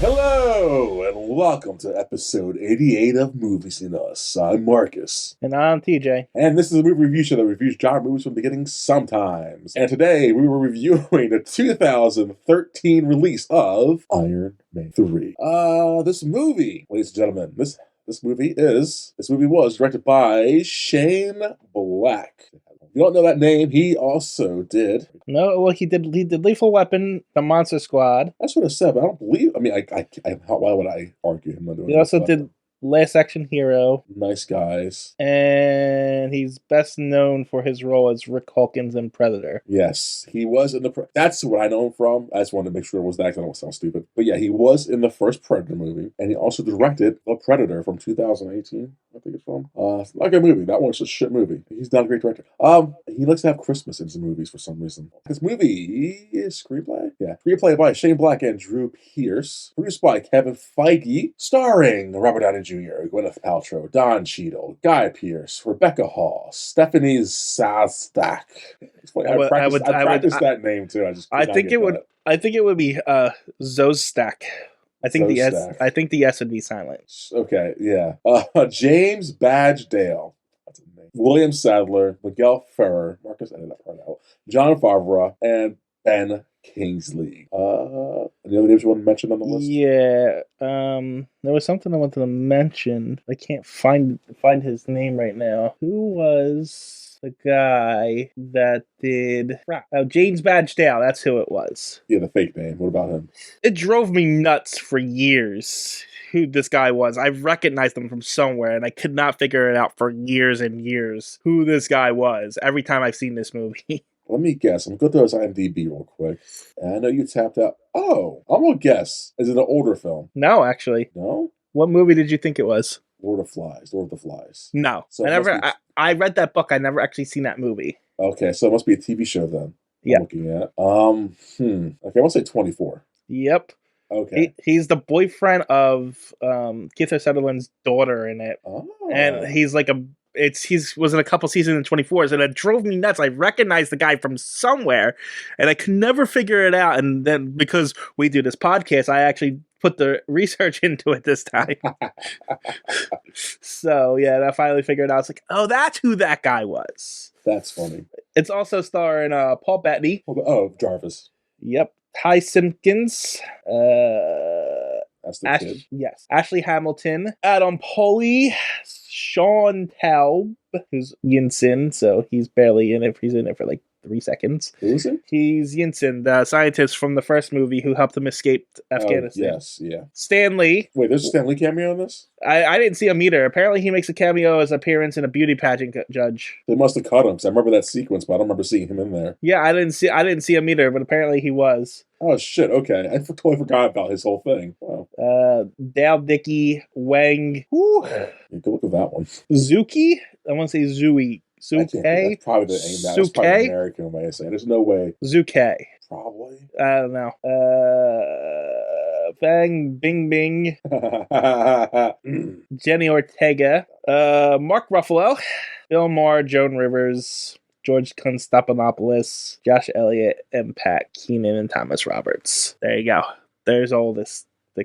Hello, and welcome to episode 88 of Movies in Us. I'm Marcus. And I'm TJ. And this is a movie review show that reviews genre movies from beginning sometimes. And today we were reviewing the 2013 release of Iron Man 3. This movie, ladies and gentlemen, this movie was directed by Shane Black. If you don't know that name, he also did. No, well, he did Lethal Weapon, The Monster Squad. That's what I said, but I don't believe. I mean, why would I argue him? He also did Last Action Hero. Nice Guys. And he's best known for his role as Rick Hawkins in Predator. Yes, he was in the... That's what I know him from. I just wanted to make sure it was that because I don't sound stupid. But yeah, he was in the first Predator movie, and he also directed The Predator from 2018, I think it's from. It's not a good movie. That one's just a shit movie. He's not a great director. He likes to have Christmas in his movies for some reason. This movie is screenplay? Yeah. Screenplay by Shane Black and Drew Pearce. Produced by Kevin Feige. Starring Robert Downey Jr., Gwyneth Paltrow, Don Cheadle, Guy Pearce, Rebecca Hall, Stephanie Szostak. I practiced that name too. I think it would be Zostak. I think the S would be silent. Okay, yeah. James Badge Dale. That's a name. William Sadler, Miguel Ferrer, Marcus, I did that part out. John Favreau, and Ben Kingsley. Any other names you want to mention on the list? Yeah. There was something I wanted to mention. I can't find his name right now. Who was the guy that did James Badge Dale? That's who it was. Yeah, the fake name. What about him? It drove me nuts for years who this guy was. I recognized him from somewhere, and I could not figure it out for years and years who this guy was every time I've seen this movie. Let me guess. I'm going to go to his IMDb real quick. And I know you tapped out. Oh, I'm going to guess. Is it an older film? No, actually. No? What movie did you think it was? Lord of the Flies. No. So I read that book. I never actually seen that movie. Okay, so it must be a TV show then. Yeah. I'm looking at. Okay, I want to say 24. Yep. Okay. He's the boyfriend of Kiefer Sutherland's daughter in it. Oh. And he's like he was in a couple seasons in 24s, and it drove me nuts. I recognized the guy from somewhere, and I could never figure it out. And then because we do this podcast, I actually put the research into it this time. So yeah, and I finally figured out. I was like, oh, that's who that guy was. That's funny. It's also starring Paul Bettany. Oh, Jarvis. Yep. Ty Simpkins. That's the kid. Yes. Ashley Hamilton. Adam Poli. Sean Taub, who's Yinsen, so he's barely in it. He's in it for like 3 seconds. Who is it? He's Yinsen, the scientist from the first movie who helped him escape Afghanistan. Yes, yeah. Stan Lee. Wait, there's a Stan Lee cameo in this? I didn't see him either. Apparently he makes a cameo as appearance in a beauty pageant judge. They must have cut him, because I remember that sequence, but I don't remember seeing him in there. Yeah, I didn't see him either, but apparently he was. Oh, shit, okay. I totally forgot about his whole thing. Wow. Dale Dickey, Wang. Whew. You can look at that one. Zuki? I want to say Zooey. Zuke? That's probably the American way of saying it. There's no way. Zuke. Probably. I don't know. Bang, Bing Bing. Jenny Ortega. Mark Ruffalo. Bill Maher, Joan Rivers. George Konstantinopoulos. Josh Elliott. And Pat Keenan and Thomas Roberts. There you go. There's all the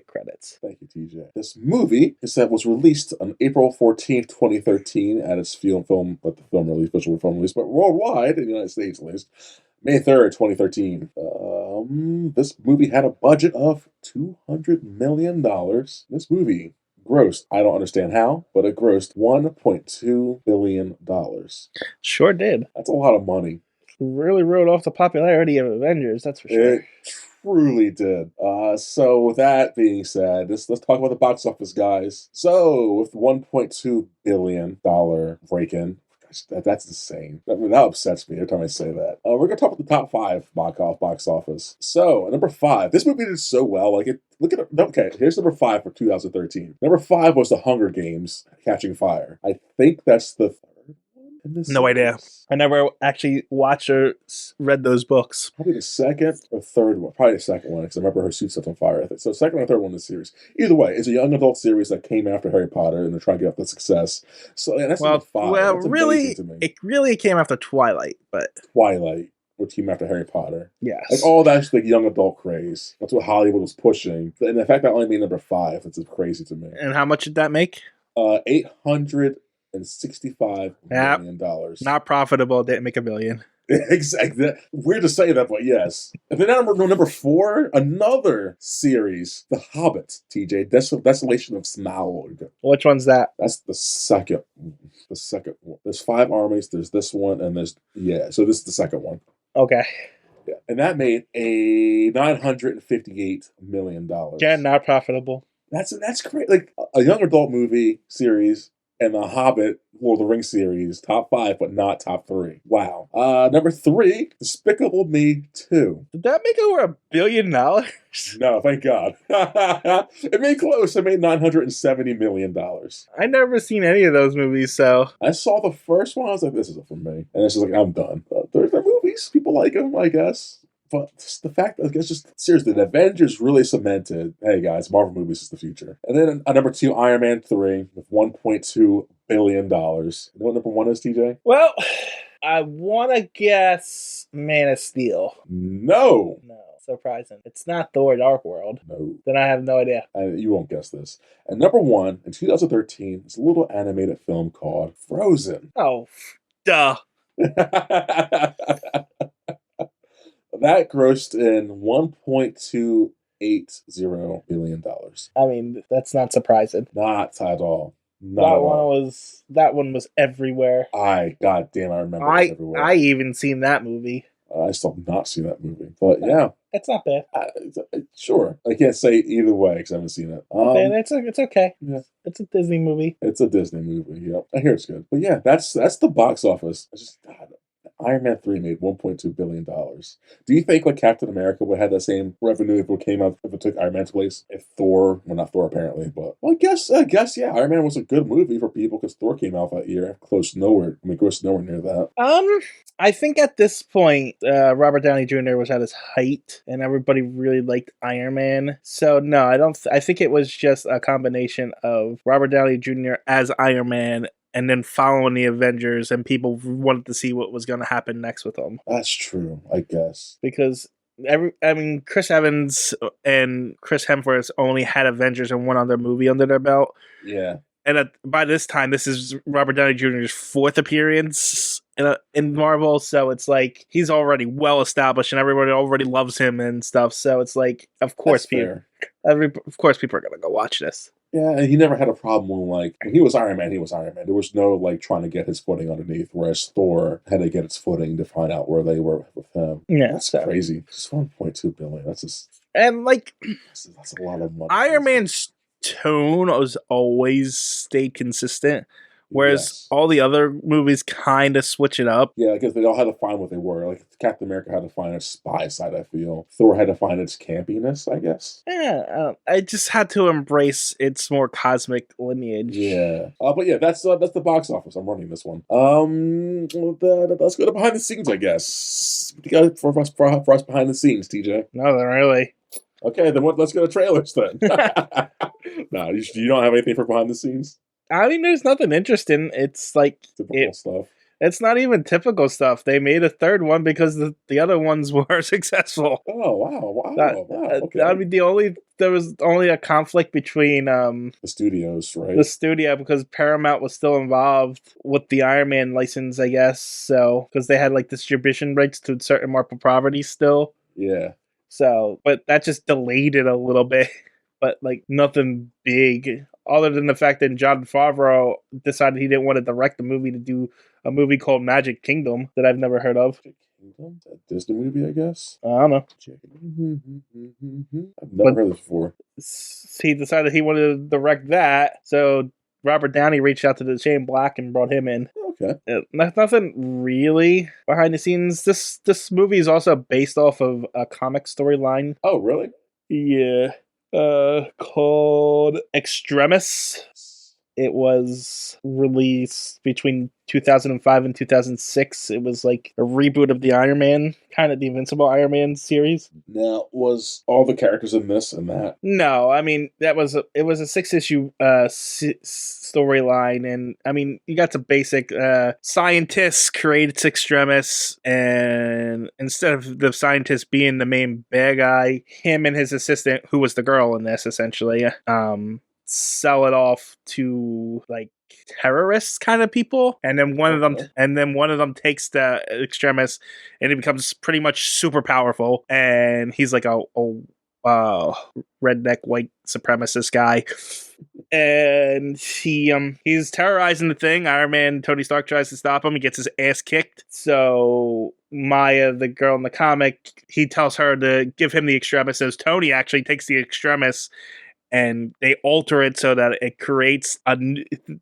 credits. Thank you, TJ. This movie was released on April 14th, 2013 at its visual film release, but worldwide, in the United States at least, May 3rd, 2013. This movie had a budget of $200 million. This movie grossed, I don't understand how, but it grossed $1.2 billion. Sure did. That's a lot of money. Really rode off the popularity of Avengers, that's for sure. It truly did. So with that being said, let's talk about the box office, guys. So with $1.2 billion break-in, gosh, that's insane. That upsets me every time I say that. We're gonna talk about the top 5 box office. So number 5, this movie did so well. Look at it. Okay, here's number 5 for 2013. Number 5 was The Hunger Games: Catching Fire. I think that's the third one in this. No idea. I never actually watched or read those books. Probably the second or third one. Probably the second one, because I remember her suit set on fire, I think. So second or third one in the series. Either way, it's a young adult series that came after Harry Potter, and they're trying to get up the success. So that's number 5. Well, really, it really came after Twilight, but... Twilight. would team after Harry Potter. Yes. Like all that's like young adult craze. That's what Hollywood was pushing. And the fact that only made number 5, it's crazy to me. And how much did that make? $865 million. Not profitable. Didn't make $1 billion. Exactly. Weird to say that, but yes. And then number 4, another series, The Hobbit. TJ, Desolation of Smaug. Which one's that? That's the second. The second one. There's 5 armies. There's this one, and there's So this is the second one. Okay. Yeah, and that made a $958 million. Again, not profitable. That's great. Like a young adult movie series. And The Hobbit, Lord of the Rings series, top 5, but not top 3. Wow. Number 3, Despicable Me 2. Did that make over $1 billion? No, thank God. It made close. It made $970 million. I never seen any of those movies, so I saw the first one. I was like, this isn't for me. And it's just like, I'm done. They're movies. People like them, I guess. But just the fact that it's just seriously, the Avengers really cemented, hey guys, Marvel movies is the future. And then number 2, Iron Man 3 with $1.2 billion. You know what number 1 is, TJ? Well, I want to guess Man of Steel. No. Surprising. It's not Thor: Dark World. No. Then I have no idea. You won't guess this. And number 1 in 2013 is a little animated film called Frozen. Oh, duh. That grossed in $1.280 billion. I mean, that's not surprising. Not at all. That one was everywhere. Goddamn, I remember it everywhere. I even seen that movie. I still have not seen that movie, but yeah, it's not bad. Sure, I can't say either way because I haven't seen it. It's okay. Yeah. It's a Disney movie. It's a Disney movie. Yep, I hear it's good. But yeah, that's the box office. Iron Man 3 made $1.2 billion. Do you think like Captain America would have that same revenue if it took Iron Man's place? If Thor, well, not Thor apparently, but I guess yeah, Iron Man was a good movie for people because Thor came out that year. Grossed nowhere near that. I think at this point, Robert Downey Jr. was at his height, and everybody really liked Iron Man. So no, I don't. I think it was just a combination of Robert Downey Jr. as Iron Man. And then following the Avengers, and people wanted to see what was going to happen next with them. That's true, I guess. Because Chris Evans and Chris Hemsworth only had Avengers and one other movie under their belt. Yeah. And by this time, this is Robert Downey Jr.'s 4th appearance in Marvel, so it's like he's already well established, and everybody already loves him and stuff. So it's like, of course, people are going to go watch this. Yeah, and he never had a problem when he was Iron Man, he was Iron Man. There was no trying to get his footing underneath, whereas Thor had to get its footing to find out where they were with him. Yeah, that's crazy. Just $1.2 billion. That's just that's a lot of money. Iron Man's tone was always stayed consistent. Whereas all the other movies kind of switch it up. Yeah, because they all had to find what they were. Like Captain America had to find its spy side, I feel. Thor had to find its campiness, I guess. Yeah, I just had to embrace its more cosmic lineage. Yeah. But yeah, that's the box office. I'm running this one. Let's go to behind the scenes, I guess. What do you got for us behind the scenes, TJ? Nothing really. Okay, then let's go to trailers then. No, you don't have anything for behind the scenes? I mean, there's nothing interesting. It's like typical stuff. It's not even typical stuff. They made a 3rd one because the other ones were successful. Oh wow! Okay. I mean, there was only a conflict between the studios, right? The studio, because Paramount was still involved with the Iron Man license, I guess. So because they had distribution rights to certain Marvel properties still. Yeah. So, but that just delayed it a little bit. But nothing big. Other than the fact that Jon Favreau decided he didn't want to direct the movie to do a movie called Magic Kingdom that I've never heard of. Magic Kingdom? A Disney movie, I guess? I don't know. I've never heard this before. He decided he wanted to direct that, so Robert Downey reached out to Shane Black and brought him in. Okay. Nothing really behind the scenes. This movie is also based off of a comic storyline. Oh, really? Yeah. Called Extremis. It was released between 2005 and 2006. It was like a reboot of the Iron Man, kind of the Invincible Iron Man series. Now, was all the characters in this and that? No, I mean it was a 6-issue storyline, and I mean you got the basic scientists created Extremis, and instead of the scientist being the main bad guy, him and his assistant, who was the girl in this, essentially, sell it off to like terrorists kind of people, and then one of them takes the Extremis, and he becomes pretty much super powerful, and he's like a redneck white supremacist guy, and he's terrorizing the thing. Iron Man, Tony Stark tries to stop him. He gets his ass kicked. So Maya, the girl in the comic, he tells her to give him the Extremis. So Tony actually takes the Extremis, and they alter it so that it creates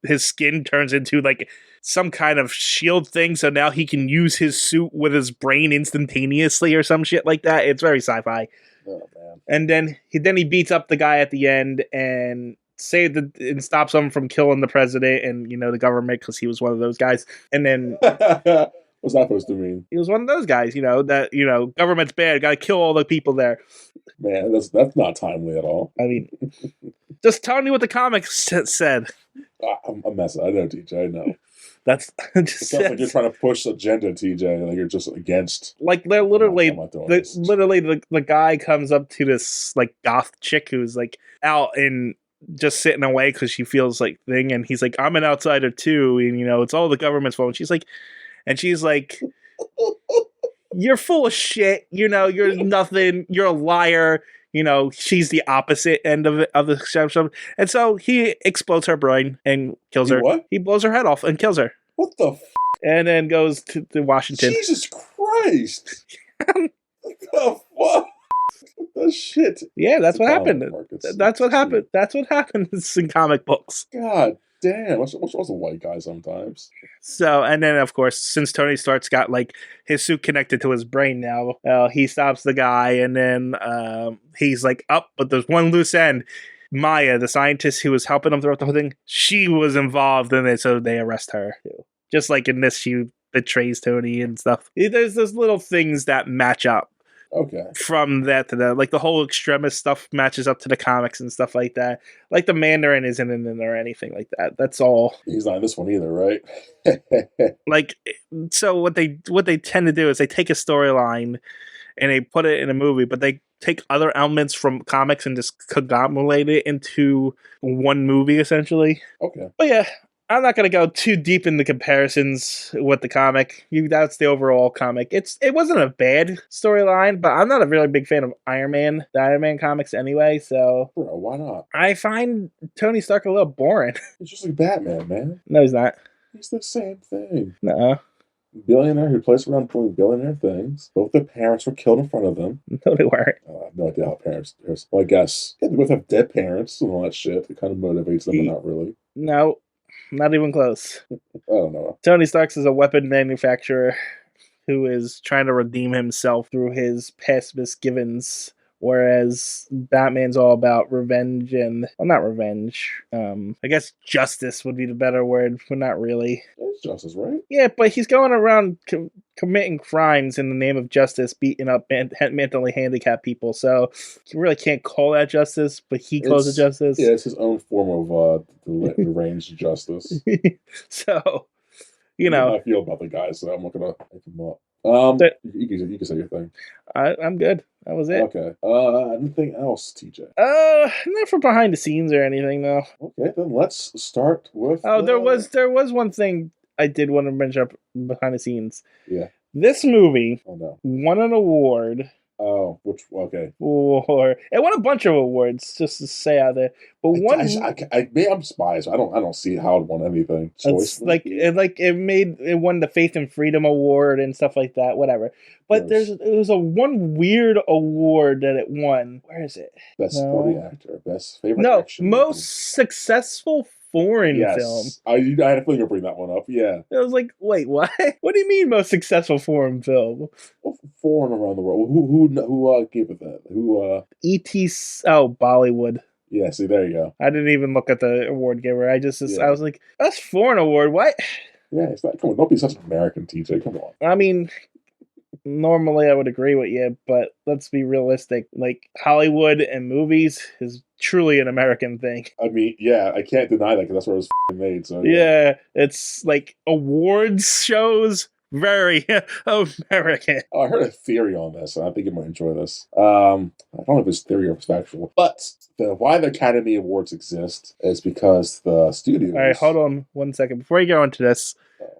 his skin turns into like some kind of shield thing. So now he can use his suit with his brain instantaneously or some shit like that. It's very sci-fi. Oh, man. And then he beats up the guy at the end and stops him from killing the president and the government, because he was one of those guys. And then what's that supposed to mean? He was one of those guys, that government's bad, got to kill all the people there. Man, that's not timely at all. I mean, just telling you what the comics said. I'm a mess. I know, TJ. I know. That's just. It sounds like you're trying to push agenda, TJ. Like you're just against. Like they're literally, the guy comes up to this like goth chick who's like out and just sitting away because she feels like thing, and he's like, "I'm an outsider too," and it's all the government's fault. And she's like, "You're full of shit. You're nothing. You're a liar." She's the opposite end of the spectrum. And so he explodes her brain and kills her. What? He blows her head off and kills her. What the f? And then goes to Washington. Jesus Christ. What the fuck? The shit. Yeah, that's what happened. That's what happened. That's what happens in comic books. God damn. What's a white guy sometimes? So, and then of course, since Tony Stark's got like his suit connected to his brain now, he stops the guy, and then he's like, but there's one loose end. Maya, the scientist who was helping him throughout the whole thing, she was involved in it, so they arrest her too. Just like in this, she betrays Tony and stuff. There's those little things that match up. Okay. From that to the whole Extremis stuff matches up to the comics and stuff like that. Like the Mandarin isn't in it or anything like that. That's all. He's not in this one either, right? So what they tend to do is they take a storyline and they put it in a movie, but they take other elements from comics and just conglomerate it into one movie, essentially. Okay. But yeah, I'm not going to go too deep in the comparisons with the comic. That's the overall comic. It wasn't a bad storyline, but I'm not a really big fan of the Iron Man comics anyway, so... Bro, why not? I find Tony Stark a little boring. He's just like Batman, man. No, he's not. He's the same thing. No. Billionaire who plays around doing billionaire things. Both their parents were killed in front of them. No, they weren't. I have no idea how parents... Well, I guess. Yeah, they both have dead parents and all that shit. It kind of motivates them, but not really. No. Not even close. I don't know. Tony Stark is a weapon manufacturer who is trying to redeem himself through his past misgivings, whereas Batman's all about revenge and... Well, not revenge. I guess justice would be the better word, but not really. It's justice, right? Yeah, but he's going around committing crimes in the name of justice, beating up mentally handicapped people, so you really can't call that justice, but he calls it justice. Yeah, it's his own form of deranged justice. So, how I feel about the guy, so I'm not going to hype him up. You can say your thing. I'm good. That was it. Okay. Anything else, TJ? Not for behind the scenes or anything, though. Okay, then let's start with... there was one thing I did want to mention up behind the scenes. Yeah. This movie no. won an award. Oh, okay. It won a bunch of awards, just to say out there. But maybe I'm biased. I don't see how it won anything. Choice. It won the Faith and Freedom Award and stuff like that. Whatever. But yes. There was a one weird award that it won. Where is it? Best supporting actor, best favorite. Action most successful foreign film. I had a feeling you'll bring that one up. Yeah. I was like, wait, what? What do you mean most successful foreign film? Well, foreign around the world. Who gave it that? Who? E.T. Oh, Bollywood. Yeah, see, there you go. I didn't even look at the award giver. I Yeah. was like, that's for an award. What? Yeah, it's like, come on, don't be such an American, TJ. Come on. I mean, normally I would agree with you, but let's be realistic. Like, Hollywood and movies is truly an American thing. I mean, yeah, I can't deny that because that's where it was made. So Yeah, it's like awards shows, very American. Oh, I heard a theory on this, and I think you might enjoy this. I don't know if it's theory or if it's factual, but why the Academy Awards exist is because the studios. All right, hold on 1 second. Before you go into this,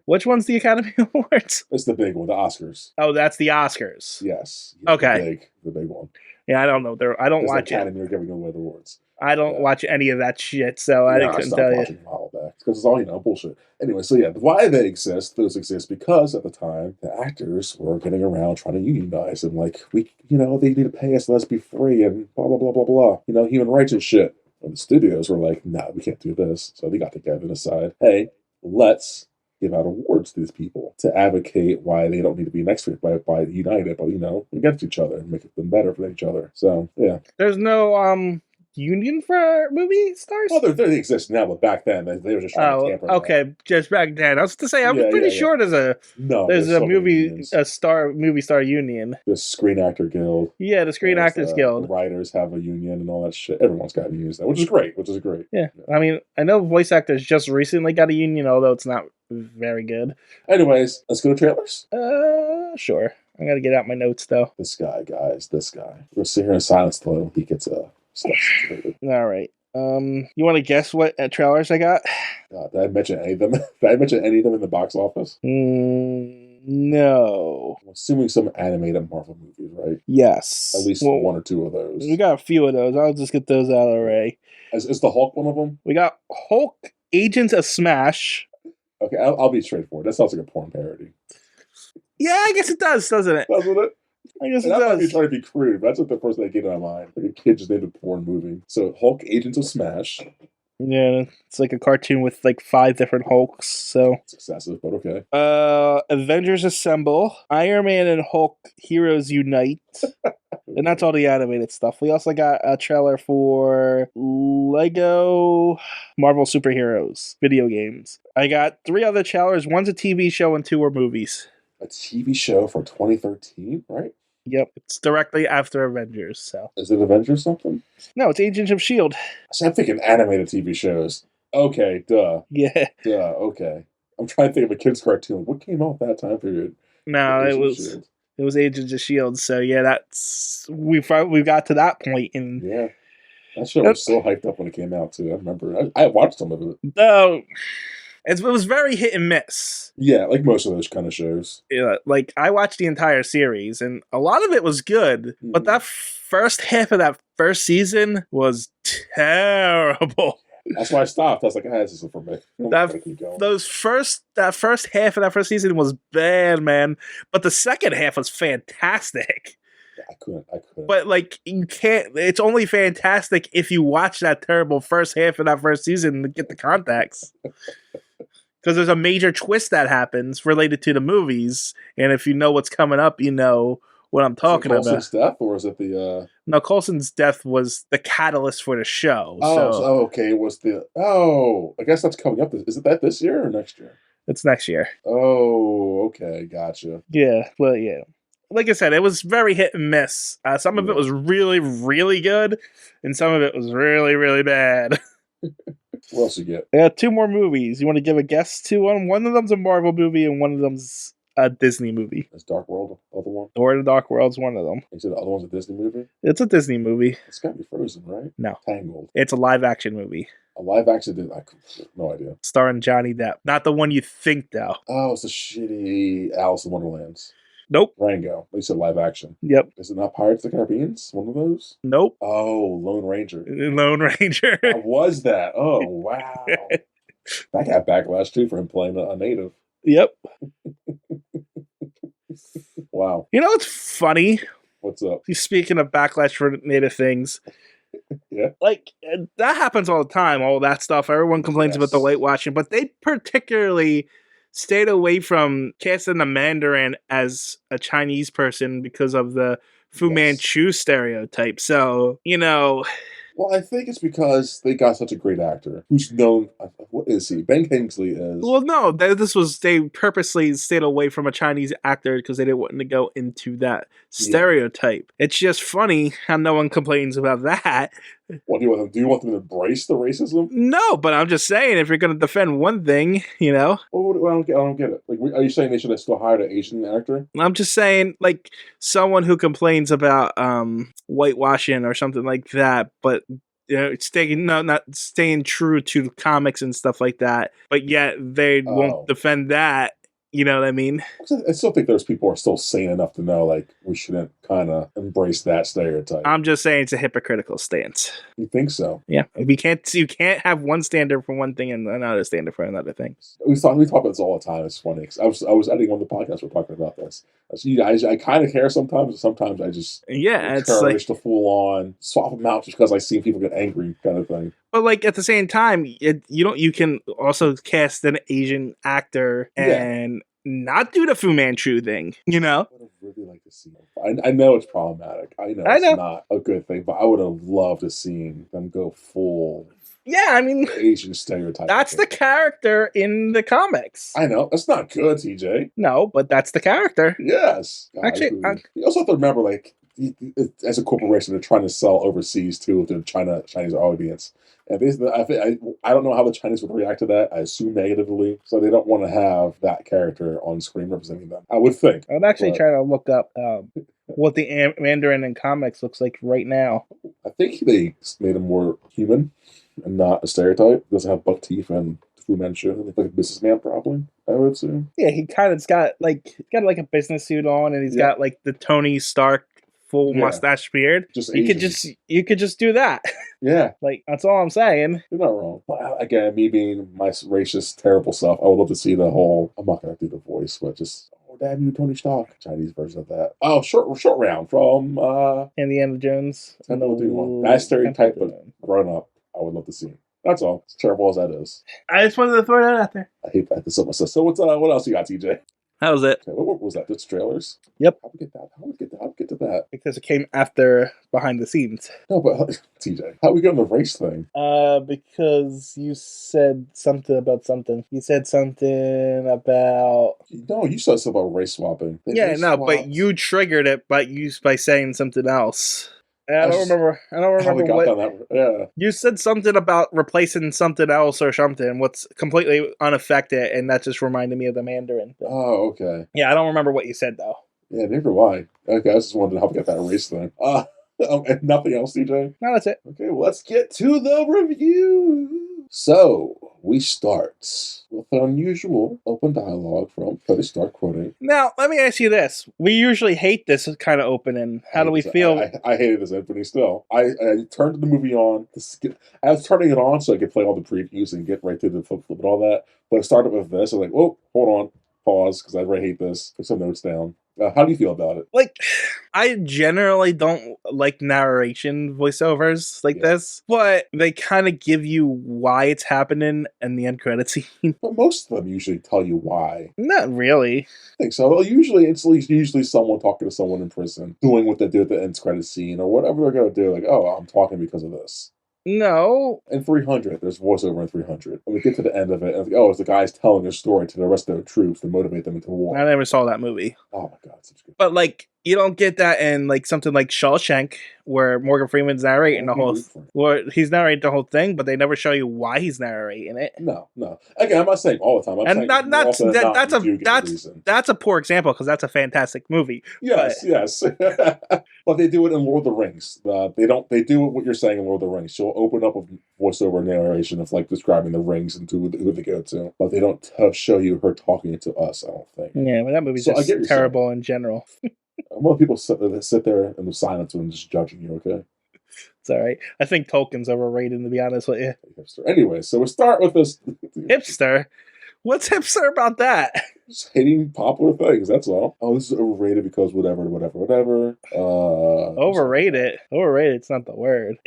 which one's the Academy Awards? It's the big one, the Oscars. Oh, that's the Oscars. Yes. Okay. The big one. Yeah, I don't know. I don't watch the it. Academy are giving away the awards. I don't watch any of that shit, so I couldn't tell you. Watching a while back because it's all bullshit. Anyway, so yeah, why they exist? Those exist because at the time the actors were getting around trying to unionize and like they need to pay us, let's be free and blah blah blah blah blah. Human rights and shit. And the studios were like, nah, we can't do this. So they got together and decided, hey, let's give out awards to these people to advocate why they don't need to be next to it by united, but against each other and make them better for each other. So yeah, there's no union for movie stars. Well, they exist now, but back then they were just trying to tamper. Okay, just back then. I was to say I'm pretty sure there's a movie star union. The Screen Actor Guild. Yeah, the Screen Actors Guild. The writers have a union and all that shit. Everyone's got unions now, which is great. Yeah, I mean, I know voice actors just recently got a union, although it's not very good. Anyways, let's go to trailers. Sure. I gotta get out my notes though. This guy. We're sitting here in silence till he gets All right. You want to guess what trailers I got? Did I mention any of them? Did I mention any of them in the box office? No. I'm assuming some animated Marvel movies, right? Yes. At least one or two of those. We got a few of those. I'll just get those out of the way. Is the Hulk one of them? We got Hulk, Agents of Smash. Okay, I'll be straightforward. That sounds like a porn parody. Yeah, I guess it does, doesn't it? Doesn't it? I guess and it that does. Might be trying to be crude, but that's what the first thing that came to my mind. Like a kid just named a porn movie. So Hulk, Agents of Smash. Yeah, it's like a cartoon with like 5 different Hulks. So it's excessive, but okay. Avengers Assemble, Iron Man and Hulk Heroes Unite, and that's all the animated stuff. We also got a trailer for Lego Marvel Superheroes video games. I got 3 other trailers. One's a TV show and 2 are movies. A TV show for 2013, right? Yep, it's directly after Avengers. So is it Avengers something? No, it's Agents of S.H.I.E.L.D. So I'm thinking animated TV shows. Okay, duh. Yeah. Duh, okay. I'm trying to think of a kid's cartoon. What came out that time period? No, it was Agents of S.H.I.E.L.D. So yeah, that's we got to that point in. Yeah. That show was so hyped up when it came out too. I remember. I watched some of it. No. It was very hit and miss. Yeah, like most of those kind of shows. Yeah, like I watched the entire series, and a lot of it was good, but that first half of that first season was terrible. That's why I stopped. I was like, this isn't for me. That first half of that first season was bad, man. But the second half was fantastic. Yeah, I couldn't. But like, you can't. It's only fantastic if you watch that terrible first half of that first season to get the context. Because there's a major twist that happens related to the movies, and if you know what's coming up, you know what I'm talking about. Coulson's death, or is it the? No, Coulson's death was the catalyst for the show. Okay. It was the. I guess that's coming up. Is it that this year or next year? It's next year. Oh, okay, gotcha. Yeah, well, yeah. Like I said, it was very hit and miss. Some of it was really, really good, and some of it was really, really bad. What else you get? I got 2 more movies. You want to give a guess to one? One of them's a Marvel movie, and one of them's a Disney movie. Is Dark World the other one? Or The Dark World's one of them. You said the other one's a Disney movie? It's a Disney movie. It's got to be Frozen, right? No. Tangled. It's a live-action movie. A live-action? I have no idea. Starring Johnny Depp. Not the one you think, though. Oh, it's a shitty Alice in Wonderlands. Nope. Rango. You said live action. Yep. Is it not Pirates of the Caribbean? One of those? Nope. Oh, Lone Ranger. Lone Ranger. How was that? Oh, wow. That got backlash, too, for him playing a native. Yep. Wow. You know what's funny? What's up? Speaking of backlash for native things. Yeah. Like, that happens all the time, all that stuff. Everyone complains about the weight watching, but they particularly stayed away from casting the Mandarin as a Chinese person because of the Fu Manchu stereotype. So, Well, I think it's because they got such a great actor who's known. What is he? Ben Kingsley is. Well, no, they purposely stayed away from a Chinese actor because they didn't want to go into that stereotype. It's just funny how no one complains about that. What do you want them? Do you want them to embrace the racism? No, but I'm just saying, if you're going to defend one thing, Well, I don't get it. Like, are you saying they should have still hired an Asian actor? I'm just saying, like, someone who complains about whitewashing or something like that, but not staying true to the comics and stuff like that, but yet they won't defend that. You know what I mean? I still think there's people who are still sane enough to know, like, we shouldn't kind of embrace that stereotype. I'm just saying it's a hypocritical stance. You think so? Yeah. You can't have one standard for one thing and another standard for another thing. We talk about this all the time. It's funny because I was editing on the podcast. We're talking about this. I kind of care sometimes, and sometimes I just encourage the full on swap them out just because I see people get angry kind of thing. But like at the same time, you can also cast an Asian actor and not do the Fu Manchu thing, you know? I would have really liked to see them. I know it's problematic. I know it's not a good thing, but I would have loved to see them go full. Yeah, I mean, Asian stereotype. That's the character in the comics. I know. That's not good, TJ. No, but that's the character. Yes. Actually, you also have to remember, like, as a corporation, they're trying to sell overseas too to the Chinese audience. And I don't know how the Chinese would react to that. I assume negatively. So they don't want to have that character on screen representing them. I would think. I'm actually trying to look up what the Mandarin in comics looks like right now. I think they made him more human and not a stereotype. He doesn't have buck teeth and Fu Manchu, like a businessman, probably. I would assume. Yeah, he kind of's got a business suit on, and he's got like the Tony Stark full mustache beard. You could just do that. Yeah, like that's all I'm saying. You're not wrong. But again, me being my racist, terrible self, I would love to see the whole. I'm not gonna do the voice, but just. Damn you, Tony Stark. Chinese version of that. Oh, short round from Indiana Jones. That stereotype of grown up. I would love to see. That's all. As terrible as that is. I just wanted to throw that out there. I hate that to myself. So what else you got, TJ? That was it. Okay, what was that? Just trailers? Yep. How we get to that? Because it came after behind the scenes. No, but TJ, how we get on the race thing? Because you said something about something. You said something about. No, you said something about race swapping. But you triggered it by saying something else. I don't remember what. You said something about replacing something else or something. What's completely unaffected, and that just reminded me of the Mandarin. Oh, okay. Yeah, I don't remember what you said though. Yeah, neither do I. Okay, I just wanted to help get that erase thing. And nothing else, DJ? No, that's it. Okay, well, let's get to the review. So, we start with an unusual open dialogue from Tony Stark quoting. Now, let me ask you this. We usually hate this kind of opening. How do we feel? I hated this opening still. I turned the movie on. I was turning it on so I could play all the previews and get right to the flip and all that. But I started with this. I'm like, whoa, hold on. Pause, because I really hate this. Put some notes down. How do you feel about it? Like, I generally don't like narration voiceovers like this, but they kind of give you why it's happening in the end credit scene. But most of them usually tell you why. Not really. I think so. Well, usually it's usually someone talking to someone in prison, doing what they do at the end credit scene, or whatever they're going to do. Like, oh, I'm talking because of this. No. In 300, there's voiceover in 300. And we get to the end of it, and it's the guys telling a story to the rest of the troops to motivate them into war. I never saw that movie. Oh my god, such good. But like, you don't get that in like something like Shawshank, where Morgan Freeman's narrating the whole. Well, he's narrating the whole thing, but they never show you why he's narrating it. No. Again, I'm not saying all the time. That's a poor example because that's a fantastic movie. Yes. But they do it in Lord of the Rings. They do what you're saying in Lord of the Rings. She'll open up with voiceover narration of like describing the rings and who they go to, but they don't show you her talking to us. I don't think. Yeah, but that movie's just terrible in general. Most people sit there in the silence and just judging you. Okay. It's all right. I think Tolkien's overrated, to be honest with you. Hipster. Anyway, so we start with this. Hipster? What's hipster about that? Just hating popular things, that's all. Oh, this is overrated because whatever. Overrated? Overrated's not the word.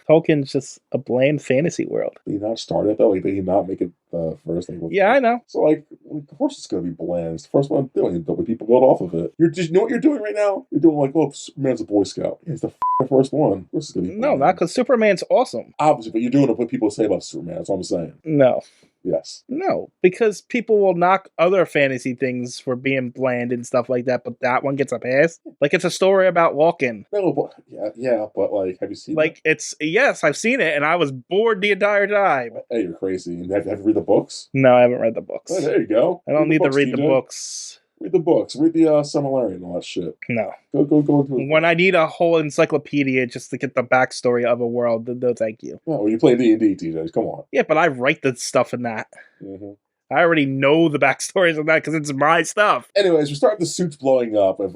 Tolkien's just a bland fantasy world. Did he not start it, though? Did he not make it the first thing. Yeah, I know. So like, of course it's gonna be bland. It's the first one I'm doing, but people build off of it. You know what you're doing right now? You're doing like, oh, Superman's a Boy Scout. Yeah, it's the first one. Of course it's gonna be No, bland. not because Superman's awesome. Obviously, but you're doing what people say about Superman. That's all I'm saying. No. Yes. No, because people will knock other fantasy things for being bland and stuff like that, but that one gets a pass. Like, it's a story about walking. No, but yeah, but like, have you seen? Like, yes, I've seen it, and I was bored the entire time. Hey, you're crazy. And have you read the books? No, I haven't read the books. Oh, there you go. I don't need to read the TJ. books. Read the books. Read the Silmarillion and all that shit. No. Go into it. When I need a whole encyclopedia just to get the backstory of a world, no thank you. Oh, you play D&D, TJ. Come on. Yeah, but I write the stuff in that. Mm-hmm. I already know the backstories of that because it's my stuff. Anyways, we start the suits blowing up of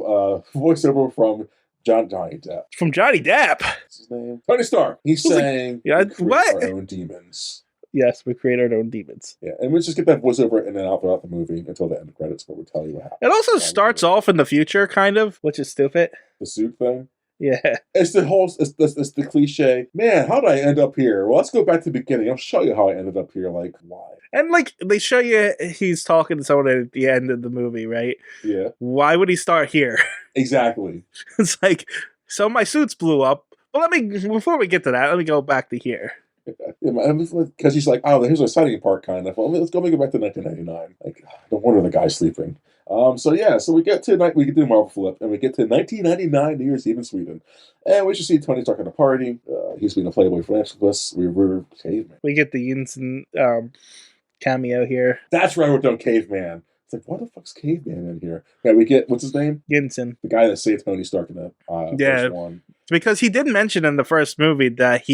voiceover from Johnny Depp. From Johnny Depp. What's his name? Tony Stark. He's saying, yeah, we create what? our own demons. Yes, we create our own demons. Yeah, and we just get that voiceover in and out throughout the movie until the end of credits, where we tell you what happened. It also starts off in the future, kind of, which is stupid. The suit thing. Yeah. It's the cliche. Man, how did I end up here? Well, let's go back to the beginning. I'll show you how I ended up here. Like, why? And like they show you, he's talking to someone at the end of the movie, right? Yeah. Why would he start here? Exactly. It's like, so my suits blew up. But before we get to that, let me go back to here. Because he's like, oh, here's a exciting part, kind of. Well, let's go back to 1999. Like, no wonder the guy's sleeping. So we get to Marvel Flip, and we get to 1999, New Year's Eve in Sweden, and we should see Tony Stark at a party. He's being a playboy philanthropist. We're caveman. We get the instant cameo here. That's right, we're doing caveman. It's like, what the fuck's caveman in here? Yeah, we get, what's his name? Yinsen. The guy that saved Tony Stark in the first one. Because he did mention in the first movie that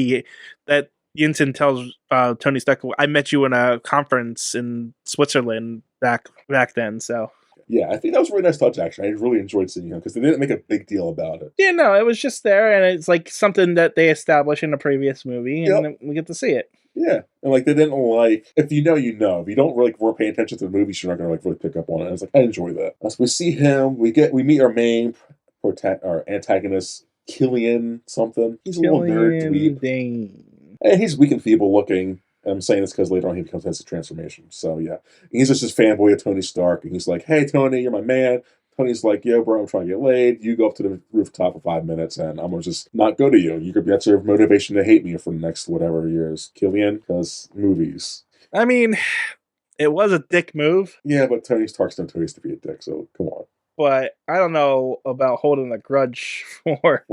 Yinsen tells Tony Stark, I met you in a conference in Switzerland back then, so. Yeah, I think that was a really nice touch, actually. I really enjoyed seeing him, because they didn't make a big deal about it. Yeah, no, it was just there, and it's like something that they established in a previous movie, and then we get to see it. Yeah, and like they didn't like, if you know, you know. If you don't really weren't paying attention to the movie, you're not gonna like really pick up on it. And it's like, I enjoy that. So we see him, we meet our main our antagonist, Killian something. He's a little nerd dweeb. And he's weak and feeble looking. I'm saying this because later on he has his transformation. So yeah, he's just this fanboy of Tony Stark, and he's like, "Hey Tony, you're my man." Tony's like, "Yo, bro, I'm trying to get laid. You go up to the rooftop for 5 minutes, and I'm gonna just not go to you. That's your motivation to hate me for the next whatever years." Killian, because movies. I mean, it was a dick move. Yeah, but Tony Stark's notorious to be a dick, so come on. But I don't know about holding a grudge for.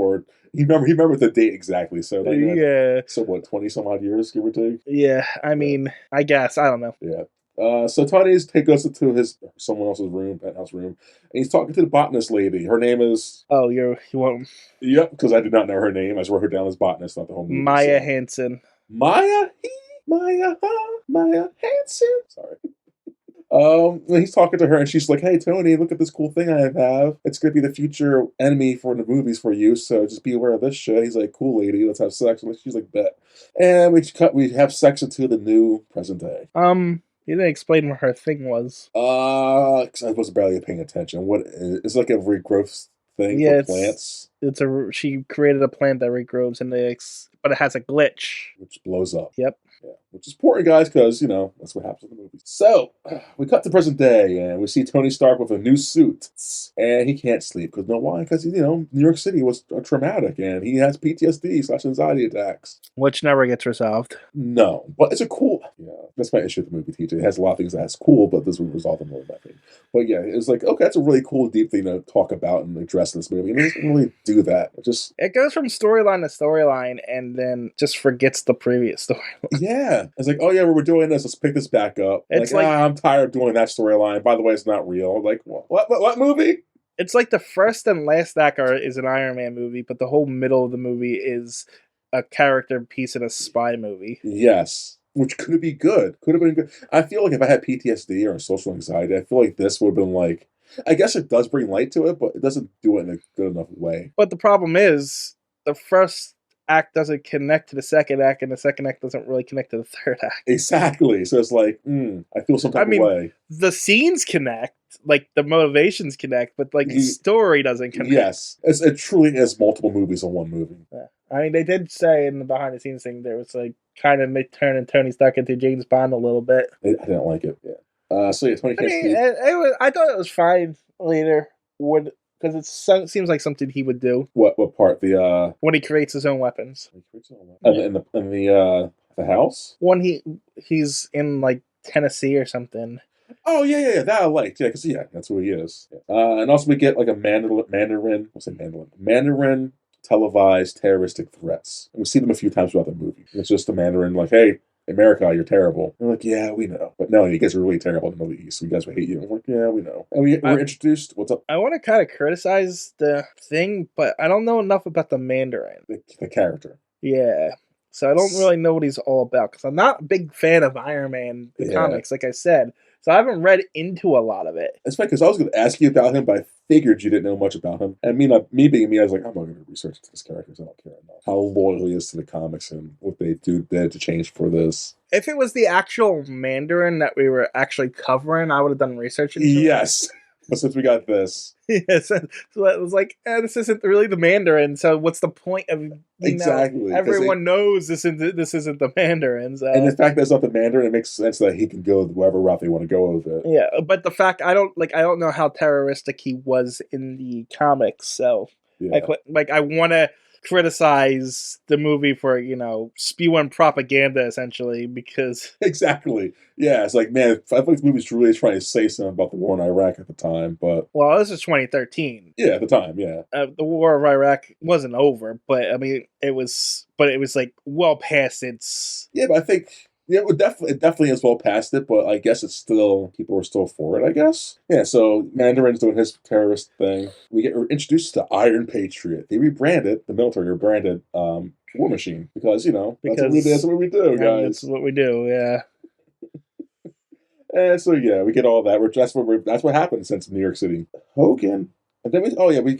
He remembered the date exactly. So like, yeah. So what, 20 some odd years, give or take? Yeah, I mean, I guess, I don't know. Yeah. So Tony goes into someone else's room, penthouse room, and he's talking to the botanist lady. Her name is. Oh, you won't. Yep, because I did not know her name. I just wrote her down as botanist, not the whole movie. Maya Hansen. Maya Hansen. Sorry. He's talking to her, and she's like, "Hey, Tony, look at this cool thing I have. It's gonna be the future enemy for the movies for you. So just be aware of this shit." He's like, "Cool, lady, let's have sex." And she's like, "Bet." And we have sex into the new present day. You didn't explain what her thing was. Because I was barely paying attention. What it's like a regrowth thing for plants. She created a plant that regrows, but it has a glitch, which blows up. Yep. Yeah, which is important, guys, because, that's what happens in the movies. So, we cut to present day, and we see Tony Stark with a new suit, and he can't sleep. Because, why? Because, New York City was traumatic, and he has PTSD/anxiety attacks. Which never gets resolved. No, but it's a cool... Yeah, that's my issue with the movie, TJ. It has a lot of things that's cool, but this would resolve them more, I think. But yeah, it's like, okay, that's a really cool, deep thing to talk about and address in this movie. And it doesn't really do that. It goes from storyline to storyline, and then just forgets the previous storyline. Yeah. It's like, oh yeah, we're doing this. Let's pick this back up. It's I'm tired of doing that storyline. By the way, it's not real. Like, what movie? It's like the first and last act is an Iron Man movie, but the whole middle of the movie is a character piece in a spy movie. Yes. Which could be good. Could have been good. I feel like if I had PTSD or social anxiety, I feel like this would have been like... I guess it does bring light to it, but it doesn't do it in a good enough way. But the problem is, the first act doesn't connect to the second act, and the second act doesn't really connect to the third act. Exactly. So it's like, I feel some type of way. The scenes connect, like the motivations connect, but like the story doesn't connect. Yes. It truly is multiple movies in one movie. Yeah. I mean, they did say in the behind the scenes thing there was like kind of turning Tony Stark into James Bond a little bit. I didn't like it. Yeah. So yeah, Tony I can't mean, speak. it was. I thought it was fine later. Would because it seems like something he would do What part? when he creates his own weapons. The house? When he's in like Tennessee or something. Oh yeah, that I liked. Yeah, because that's who he is. Yeah. And also we get like a Mandarin. What's it? Mandarin televised terroristic threats. And we see them a few times throughout the movie. It's just the Mandarin like, hey, America, you're terrible. They're like, yeah, we know. But no, you guys are really terrible in the Middle East. You guys will hate you. I'm like, yeah, we know. And we're introduced. What's up? I want to kind of criticize the thing, but I don't know enough about the Mandarin. The character. Yeah. So I don't really know what he's all about because I'm not a big fan of Iron Man, the comics, like I said. So I haven't read into a lot of it. It's funny because I was going to ask you about him, but I figured you didn't know much about him. And me being me, I was like, I'm not going to research this character because I don't care enough. How loyal he is to the comics and what they did to change for this. If it was the actual Mandarin that we were actually covering, I would have done research into it. Yes. But since we got this. Yes. So it was like, this isn't really the Mandarin. So what's the point of exactly? Everyone knows this isn't the Mandarin. So. And the fact that it's not the Mandarin, it makes sense that he can go whatever route they want to go with it. Yeah, but the fact I don't know how terroristic he was in the comics. So I want to criticize the movie for spewing propaganda essentially because exactly it's like, man, I think this movie's really trying to say something about the war in Iraq at the time, but this is 2013 at the time the war of Iraq wasn't over, but I mean it was like well past its but I think it definitely is well past it, but I guess it's still, people are still for it, I guess. Yeah, so Mandarin's doing his terrorist thing. We're introduced to Iron Patriot. They rebranded, the military rebranded War Machine because that's what we do, guys. That's what we do, yeah. And so we get all that. That's what happened since New York City. Hogan. And then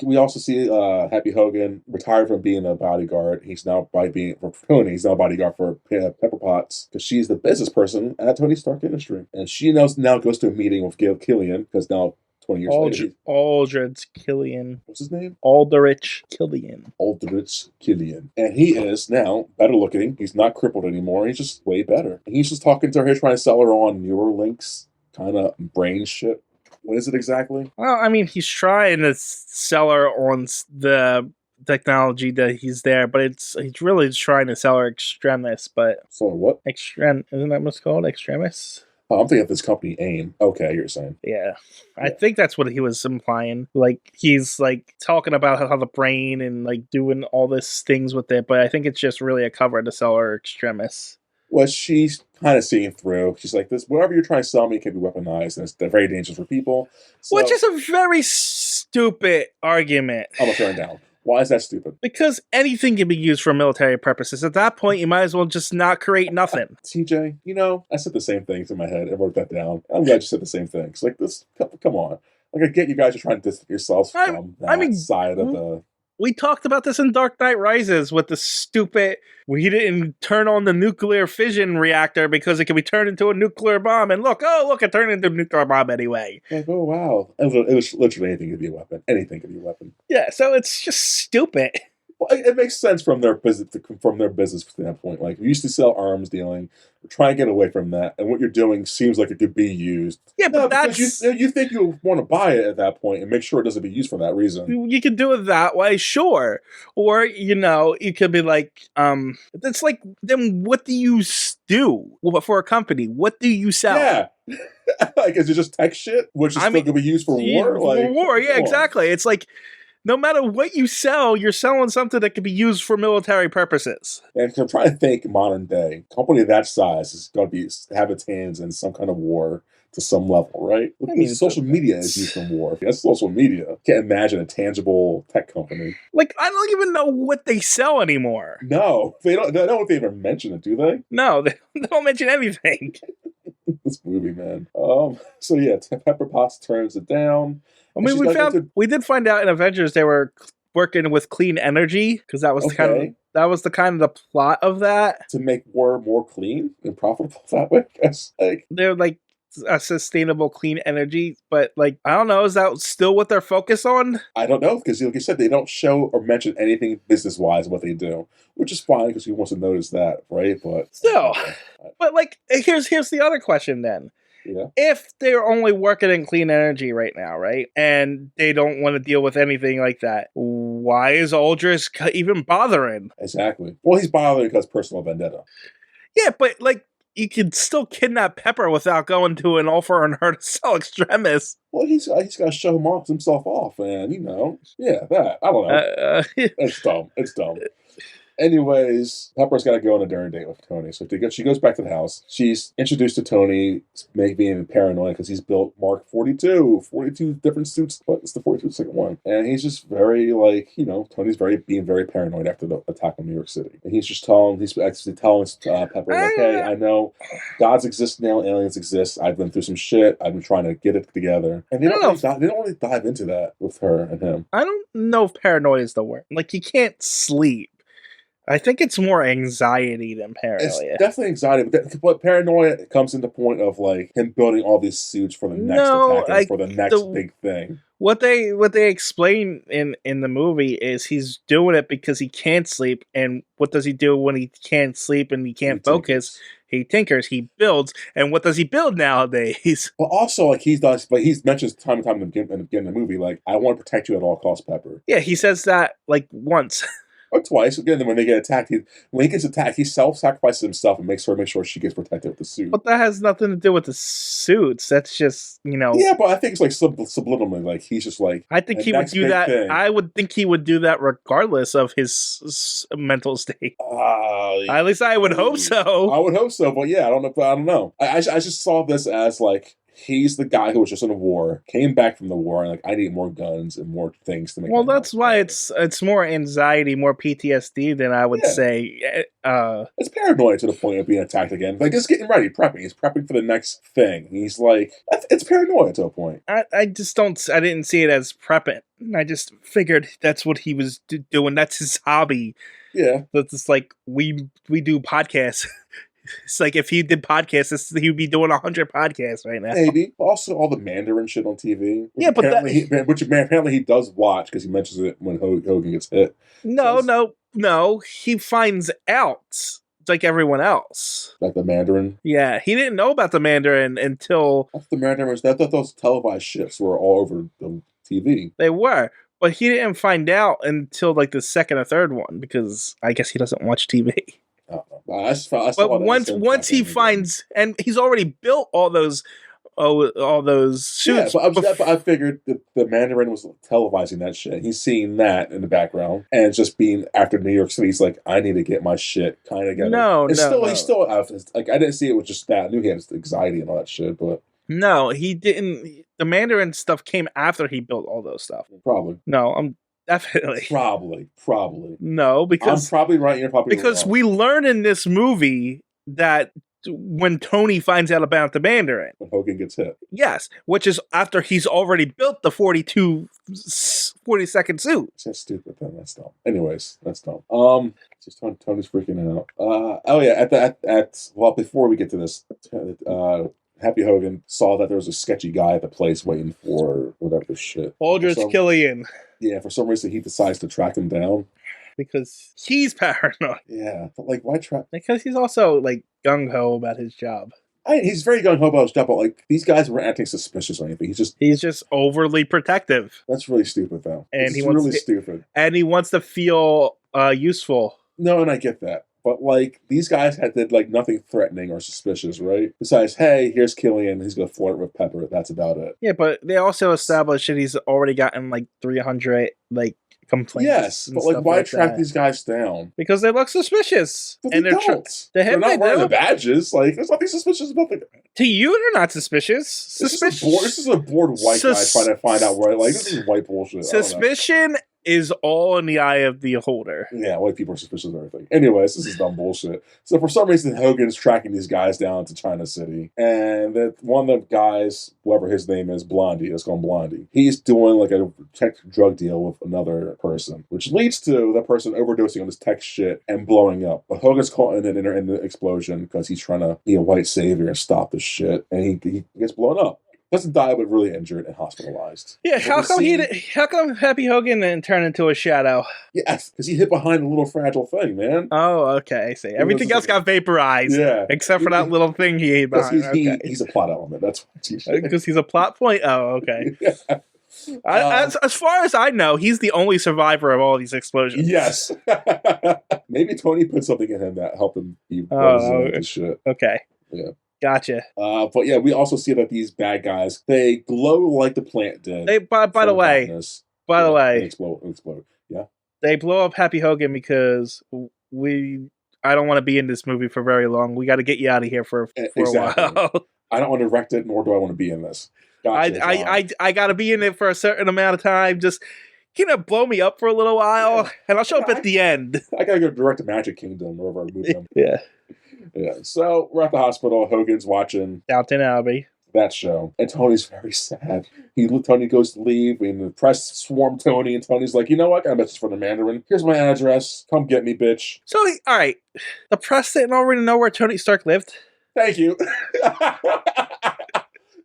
we also see Happy Hogan retired from being a bodyguard. He's now He's now a bodyguard for Pepper Potts because she's the business person at Tony Stark Industries, and she now goes to a meeting with Killian because now 20 years later, Aldrich Killian. What's his name? Aldrich Killian. Aldrich Killian, and he is now better looking. He's not crippled anymore. He's just way better. And he's just talking to her, trying to sell her on Neuralinks kind of brain shit. What is it exactly? Well, I mean, he's trying to sell her on the technology that he's there, but he's really trying to sell her Extremis. But so what? Isn't that what's called Extremis? Oh, I'm thinking of this company AIM. Okay, you're saying. Yeah. I think that's what he was implying. Like he's like talking about how the brain and like doing all this things with it, but I think it's just really a cover to sell her Extremis. Well, she's kind of seeing through. She's like, whatever you're trying to sell me can be weaponized, and it's very dangerous for people. So, which is a very stupid argument. I'm going to turn it down. Why is that stupid? Because anything can be used for military purposes. At that point, you might as well just not create nothing. TJ, I said the same things in my head. I wrote that down. I'm glad you said the same things. Like this, come on. Like, I get you guys are trying to distance yourselves from that side of the... We talked about this in Dark Knight Rises with the stupid, he didn't turn on the nuclear fission reactor because it can be turned into a nuclear bomb. And look, it turned into a nuclear bomb anyway. Like, oh, wow. It was literally anything could be a weapon. Anything could be a weapon. Yeah, so it's just stupid. Well, it makes sense from their business standpoint. Like, we used to sell arms dealing. We're trying to get away from that, and what you're doing seems like it could be used. Yeah, but that's you think you'll want to buy it at that point and make sure it doesn't be used for that reason. You could do it that way, sure, or you could be like, it's like, then what do you do for a company? What do you sell? Yeah. Like, is it just tech shit, which is still going to be used for war? For war, yeah, exactly. It's like, no matter what you sell, you're selling something that can be used for military purposes. And I'm trying to think modern day. A company of that size is going to have its hands in some kind of war to some level, right? Social media is used in war. That's social media. Can't imagine a tangible tech company. Like, I don't even know what they sell anymore. No, they don't. I don't know if they ever mention it, do they? No, they don't mention anything. This movie, man. So yeah, Pepper Potts turns it down. I mean, we did find out in Avengers they were working with clean energy because that was the kind of the plot of that, to make war more clean and profitable that way. Yes, they're like a sustainable clean energy, but like I don't know, is that still what they're focused on? I don't know because, like you said, they don't show or mention anything business wise what they do, which is fine because who wants to notice that, right? But Still, but like here's the other question then. yeah, If they're only working in clean energy right now, right, and they don't want to deal with anything like that, why is Aldrich even bothering? exactly. Well, he's bothering because personal vendetta. Yeah, but like you can still kidnap Pepper without going to an offer on her to sell extremis. Well, he's got to show himself off, and yeah, that I don't know. It's dumb. It's dumb. Anyways, Pepper's got to go on a dinner date with Tony. So she goes back to the house. She's introduced to Tony, being paranoid because he's built Mark 42 different suits, but it's the 42nd one. And he's just very, Tony's being very paranoid after the attack on New York City. And he's actually telling Pepper, like, hey, I know gods exist now, aliens exist. I've been through some shit. I've been trying to get it together. And they don't really dive into that with her and him. I don't know if paranoia is the word. Like, you can't sleep. I think it's more anxiety than paranoia. It's definitely anxiety, but paranoia comes into point of like him building all these suits for the next attack and for the next big thing. What they explain in the movie is he's doing it because he can't sleep, and what does he do when he can't sleep and he can't focus? He tinkers, he builds, and what does he build nowadays? But also, like he mentions time and time again in the movie, like, I want to protect you at all costs, Pepper. Yeah, he says that like once. Or twice. Again, when they get attacked, when he gets attacked, he self-sacrifices himself and makes sure she gets protected with the suit. But that has nothing to do with the suits. That's just, Yeah, but I think it's like subliminally. Like, he's just like, I think he would do that. I would think he would do that regardless of his mental state. At least I would hope so. I would hope so, but yeah, I don't know. I just saw this as like, he's the guy who was just in a war, came back from the war, and like, I need more guns and more things to make. Well, that's why it's more anxiety, more PTSD than I would say. It's paranoid to the point of being attacked again. Like, just getting ready, prepping. He's prepping for the next thing. He's like, it's paranoia to a point. I just don't. I didn't see it as prepping. I just figured that's what he was doing. That's his hobby. Yeah, that's just like we do podcasts. It's like if he did podcasts, he would be doing 100 podcasts right now. Maybe. Also, all the Mandarin shit on TV. Yeah, but apparently he does watch because he mentions it when Hogan gets hit. No. He finds out like everyone else. Like the Mandarin? Yeah, he didn't know about the Mandarin until... I thought those televised shits were all over the TV. They were. But he didn't find out until like the second or third one because I guess he doesn't watch TV. But once he finds, and he's already built all those suits. Yeah, but I figured that the Mandarin was televising that shit. He's seeing that in the background, and just being after New York City. He's like, I need to get my shit kind of together. He's still out. Like, I didn't see it with just that. I knew he had anxiety and all that shit, but no, he didn't. The Mandarin stuff came after he built all those stuff. Probably. No, I'm. Definitely. Probably. No, because I'm probably right. You're probably because wrong. we learn in this movie that when Tony finds out about the Mandarin, when Hogan gets hit, yes, which is after he's already built the 42nd suit. That's stupid. Then that's dumb. Anyways, that's dumb. Just Tony's freaking out. Before we get to this, Happy Hogan saw that there was a sketchy guy at the place waiting for whatever shit. Aldrich Killian. Yeah, for some reason he decides to track him down. Because he's paranoid. Yeah, but like, why track? Because he's also like gung-ho about his job. He's very gung-ho about his job, but like, these guys weren't acting suspicious or anything. He's just overly protective. That's really stupid, though. And stupid. And he wants to feel useful. No, and I get that. But, like, these guys did, like, nothing threatening or suspicious, right? Besides, hey, here's Killian. He's going to flirt with Pepper. That's about it. Yeah, but they also established that he's already gotten, like, 300, like, complaints. Yes, but, like, why track these guys down? Because they look suspicious. But they're don't. They're not wearing the badges. Like, there's nothing suspicious about them. To you, they're not suspicious. This is a bored white guy trying to find out where, like, this is white bullshit. Suspicion is all in the eye of the beholder. Yeah, white people are suspicious of everything. Anyways, this is dumb bullshit. So for some reason, Hogan's tracking these guys down to China City, and that one of the guys, whoever his name is, Blondie, let's call him Blondie, he's doing like a tech drug deal with another person, which leads to that person overdosing on this tech shit and blowing up. But Hogan's caught in the explosion because he's trying to be a white savior and stop this shit, and he gets blown up. Doesn't die, but really injured and hospitalized. Yeah, how come Happy Hogan didn't turn into a shadow? Yes, because he hit behind a little fragile thing, man. Oh, okay, I see. Everything else got vaporized. Yeah. Except for that little thing he hit behind. He's a plot element. That's why. Because he's a plot point? Oh, okay. Yeah. As far as I know, he's the only survivor of all these explosions. Yes. Maybe Tony put something in him that helped him be resilient to shit. Okay. Yeah. Gotcha. But yeah, we also see that these bad guys, they glow like the plant did. By the way, explode. Yeah. They blow up Happy Hogan because I don't want to be in this movie for very long. We got to get you out of here for a while. I don't want to direct it, nor do I want to be in this. Gotcha, I got to be in it for a certain amount of time. Just blow me up for a little while, and I'll show up at the end. I gotta go direct to Magic Kingdom or wherever I move them. Yeah. Yeah. So we're at the hospital. Hogan's watching Downton Abbey. That show, and Tony's very sad. Tony goes to leave, and the press swarm Tony, and Tony's like, "You know what? I got a message for the Mandarin. Here's my address. Come get me, bitch." So, all right, the press didn't already know where Tony Stark lived. Thank you.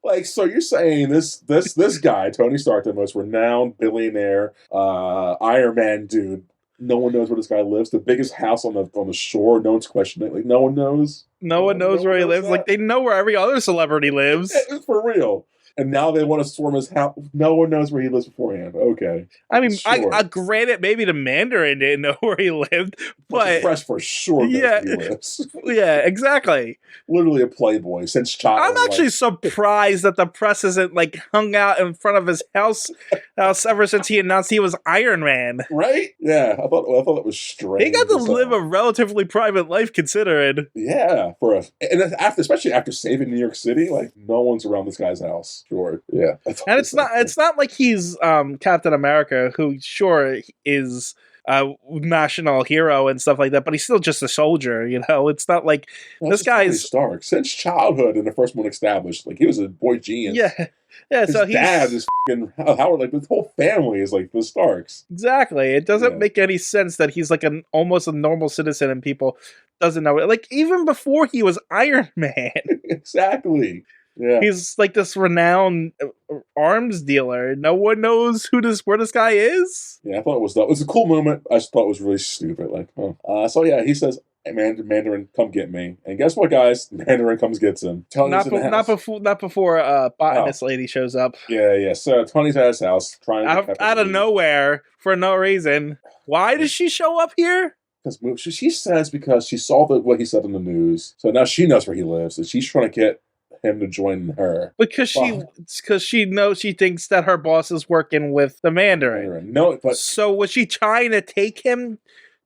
Like, so you're saying this guy, Tony Stark, the most renowned billionaire, Iron Man dude. No one knows where this guy lives. The biggest house on the shore. No one's questioning it. Like, no one knows. No one knows where he lives. Like, they know where every other celebrity lives. It's for real. And now they want to swarm his house. No one knows where he lives beforehand. Okay. I mean, sure. I granted, maybe the Mandarin didn't know where he lived, but the press for sure knows where he lives. Yeah, exactly. Literally a playboy since childhood. I'm actually surprised that the press isn't hung out in front of his house ever since he announced he was Iron Man. Right? Yeah, I thought it was strange. He got to live a relatively private life, considering. Yeah, especially after saving New York City, no one's around this guy's house. Sure. Yeah. And it's not like he's Captain America, who sure is a national hero and stuff like that, but he's still just a soldier, It's not like this guy's Stark since childhood in the first one established. He was a boy genius. Yeah. His dad is fucking Howard. This whole family is the Starks. Exactly. It doesn't make any sense that he's almost a normal citizen and people doesn't know it. Even before he was Iron Man. Exactly. Yeah. He's this renowned arms dealer. No one knows where this guy is. Yeah, I thought it was a cool moment. I just thought it was really stupid. So yeah, he says, "Hey, Mandarin, come get me." And guess what, guys? Mandarin comes gets him. Not before botanist lady shows up. Yeah. So Tony's at his house trying to out of nowhere for no reason. Why does she show up here? Because she says because she saw what he said in the news. So now she knows where he lives, and she's trying to get him to join her because she knows, she thinks that her boss is working with the Mandarin. No, but so was she trying to take him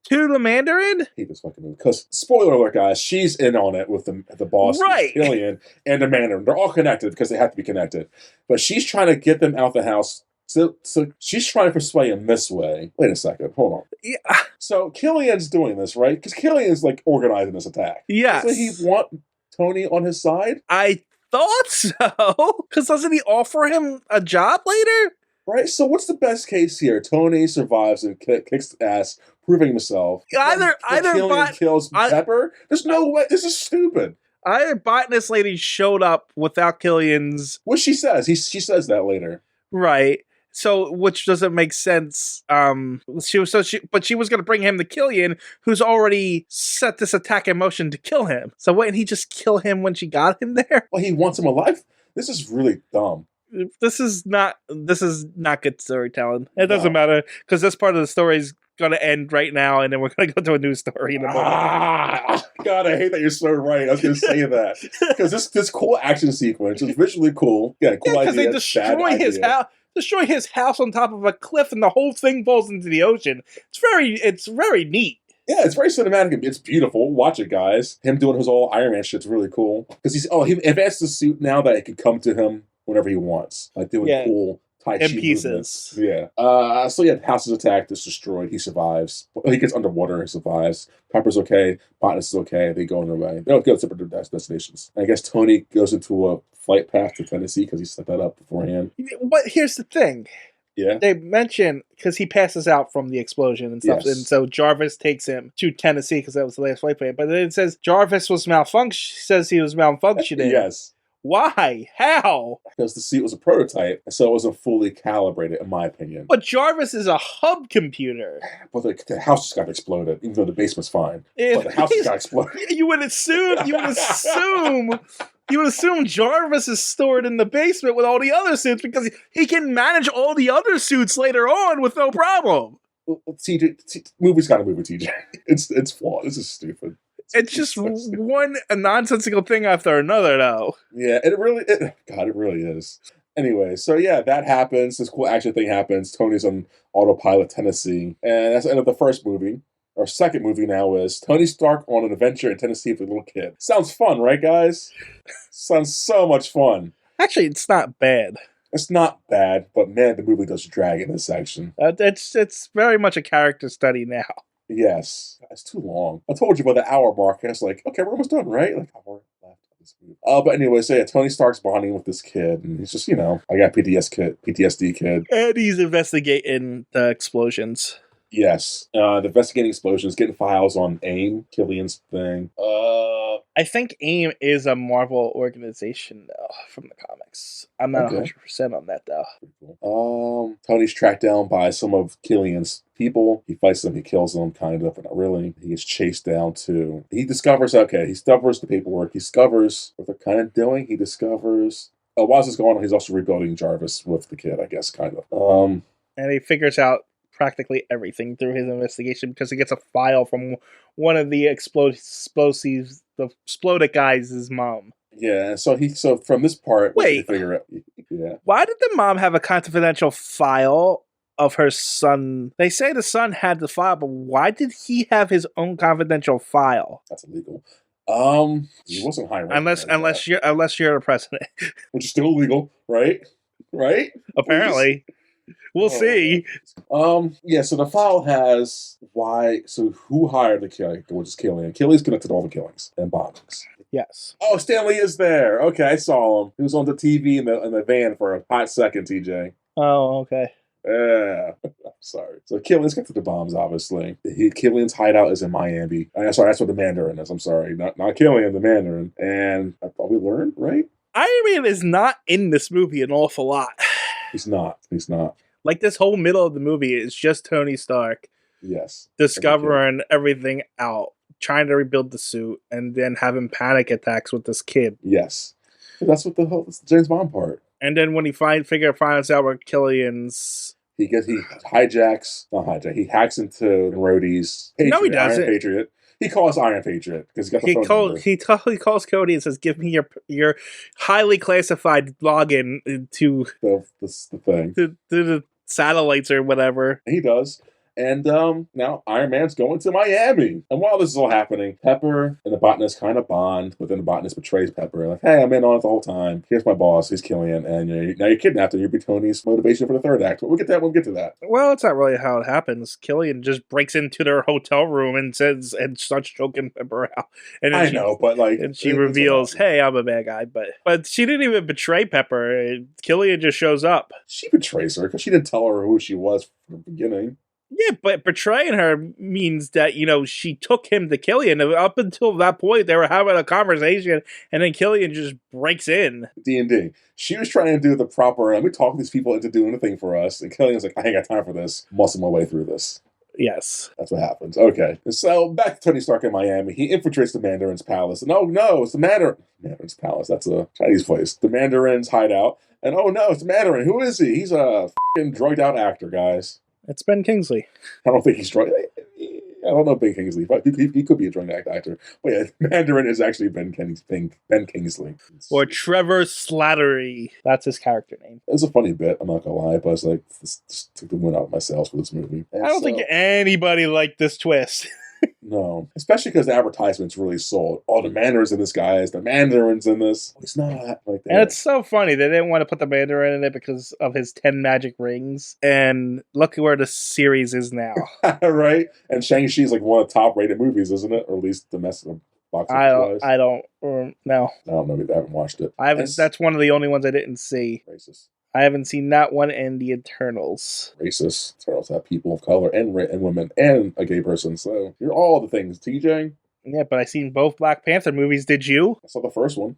to the Mandarin? He was fucking movie. Because spoiler alert, guys, she's in on it with the boss, right? Killian and the Mandarin. They're all connected because they have to be connected. But she's trying to get them out the house. So she's trying to persuade him this way. Wait a second, hold on. Yeah. So Killian's doing this, right? Because Killian's organizing this attack. Yes. So he want Tony on his side? I thought so. Because doesn't he offer him a job later? Right. So what's the best case here? Tony survives and kicks ass, proving himself. Either Killian kills Pepper. There's no way. This is stupid. Either botanist lady showed up without Killian's. What she says. She says that later. Right. So, which doesn't make sense. She was going to bring him to Killian, who's already set this attack in motion to kill him. So, wouldn't he just kill him when she got him there? Well, he wants him alive. This is really dumb. This is not good storytelling. It doesn't matter because this part of the story is going to end right now, and then we're going to go to a new story in a moment. God, I hate that you're so right. I was going to say that because this cool action sequence is visually cool. Yeah, cool idea. Because they destroy his house on top of a cliff, and the whole thing falls into the ocean. It's very neat. Yeah, it's very cinematic. It's beautiful. Watch it, guys. Him doing his all Iron Man shit's really cool because he advanced the suit now that it can come to him whenever he wants, doing cool Tai in Chi pieces. movements. Yeah. So yeah, the house is attacked. It's destroyed. He survives. He gets underwater. He survives. Pepper's okay. Botanist is okay. They go on their way. They don't go to separate destinations. I guess Tony goes into a flight path to Tennessee because he set that up beforehand. But here's the thing. Yeah. They mention, because he passes out from the explosion and stuff, Yes. and so Jarvis takes him to Tennessee because that was the last flight plan. But then it says Jarvis was says he was malfunctioning. Yes. Why? How? Because the suit was a prototype, so it wasn't fully calibrated, in my opinion. But Jarvis is a hub computer. But the house just got exploded, even though the basement's fine. But the house just got exploded. You would assume Jarvis is stored in the basement with all the other suits because he can manage all the other suits later on with no problem. TJ, movie's got a movie, TJ. It's flawed. This is stupid. It's just so one a nonsensical thing after another, though. Yeah, it really is. Anyway, so yeah, that happens. This cool action thing happens. Tony's on autopilot, Tennessee, and that's the end of the first movie. Our second movie now is Tony Stark on an adventure in Tennessee with a little kid. Sounds fun, right, guys? Sounds so much fun. Actually, it's not bad. It's not bad, but man, the movie does drag in this section. It's very much a character study now. Yes, it's too long. I told you by the hour mark. I was like, okay, we're almost done, right? Like hour left of this movie. But anyway, so yeah, Tony Stark's bonding with this kid, and he's just, I got PTSD kid, and he's investigating the explosions. Yes, the investigating explosions, getting files on AIM, Killian's thing. I think AIM is a Marvel organization, though, from the comics. I'm not 100% on that, though. Tony's tracked down by some of Killian's people. He fights them, he kills them, kind of, but not really. He gets chased down to... He discovers the paperwork. He discovers what they're kind of doing. He discovers... while this is going on, he's also rebuilding Jarvis with the kid, I guess, kind of. And he figures out practically everything through his investigation because he gets a file from one of the explosives, the exploded guy's mom. Yeah, so from this part, wait, figure out. Yeah, why did the mom have a confidential file of her son? They say the son had the file, but why did he have his own confidential file? That's illegal. He wasn't high rank. Unless you're the president, which is still illegal, right? Right? Apparently. We'll see. Yeah, so the file has who hired the killing, which is Killian. Killian's connected to all the killings and bombings. Yes. Oh, Stanley is there. Okay, I saw him. He was on the TV in the van for a hot second, TJ. Oh, okay. Yeah. I'm sorry. So Killian's got to the bombs, obviously. Killian's hideout is in Miami. Sorry, that's what the Mandarin is. I'm sorry. Not Killian, the Mandarin. And I thought we learned, right? Iron Man is not in this movie an awful lot. He's not. Like, this whole middle of the movie is just Tony Stark. Yes. Discovering everything out, trying to rebuild the suit, and then having panic attacks with this kid. Yes. That's what that's the James Bond part. And then when he finds out where Killian's... He hijacks Rhodey's Patriot. No, he doesn't. Iron Patriot. He calls Iron Patriot because he got the phone number. He calls Cody and says, "Give me your highly classified login to the thing to the satellites or whatever." He does. And now Iron Man's going to Miami. And while this is all happening, Pepper and the botanist kind of bond, but then the botanist betrays Pepper. Like, hey, I'm in on it the whole time. Here's my boss. He's Killian. And now you're kidnapped and you'll be Tony's motivation for the third act. But we'll get to that. Well, it's not really how it happens. Killian just breaks into their hotel room and starts choking Pepper out. And she reveals, hey, I'm a bad guy. But she didn't even betray Pepper. Killian just shows up. She betrays her because she didn't tell her who she was from the beginning. Yeah, but betraying her means that, she took him to Killian. Up until that point, they were having a conversation, and then Killian just breaks in. D&D. She was trying to do the proper, let me talk these people into doing a thing for us, and Killian's like, I ain't got time for this. Muscle my way through this. Yes. That's what happens. Okay. So, back to Tony Stark in Miami. He infiltrates the Mandarin's palace. And no, it's the Mandarin's palace. That's a Chinese place. The Mandarin's hideout. And it's the Mandarin. Who is he? He's a f***ing drugged out actor, guys. It's Ben Kingsley. I don't think he's drugged. I don't know Ben Kingsley, but he could be a drugged actor. But yeah, Mandarin is actually Ben Kingsley. Or Trevor Slattery. That's his character name. It's a funny bit, I'm not gonna lie, but it's like, this took the wind out of my sails for this movie. And I don't think anybody liked this twist. No, especially because the advertisements really sold. Oh, the Mandarin's in this, guys. The Mandarin's in this. Oh, he's not. Like And that. it's so funny. They didn't want to put the Mandarin in it because of his 10 magic rings. And look where the series is now. Right? And Shang-Chi's like one of the top rated movies, isn't it? Or at least domestic box office wise. I don't know. I don't know. I haven't watched it. That's one of the only ones I didn't see. Racist. I haven't seen that one and the Eternals. Racist. Eternals have people of color and women and a gay person. So you're all the things, TJ. Yeah, but I seen both Black Panther movies. Did you? I saw the first one.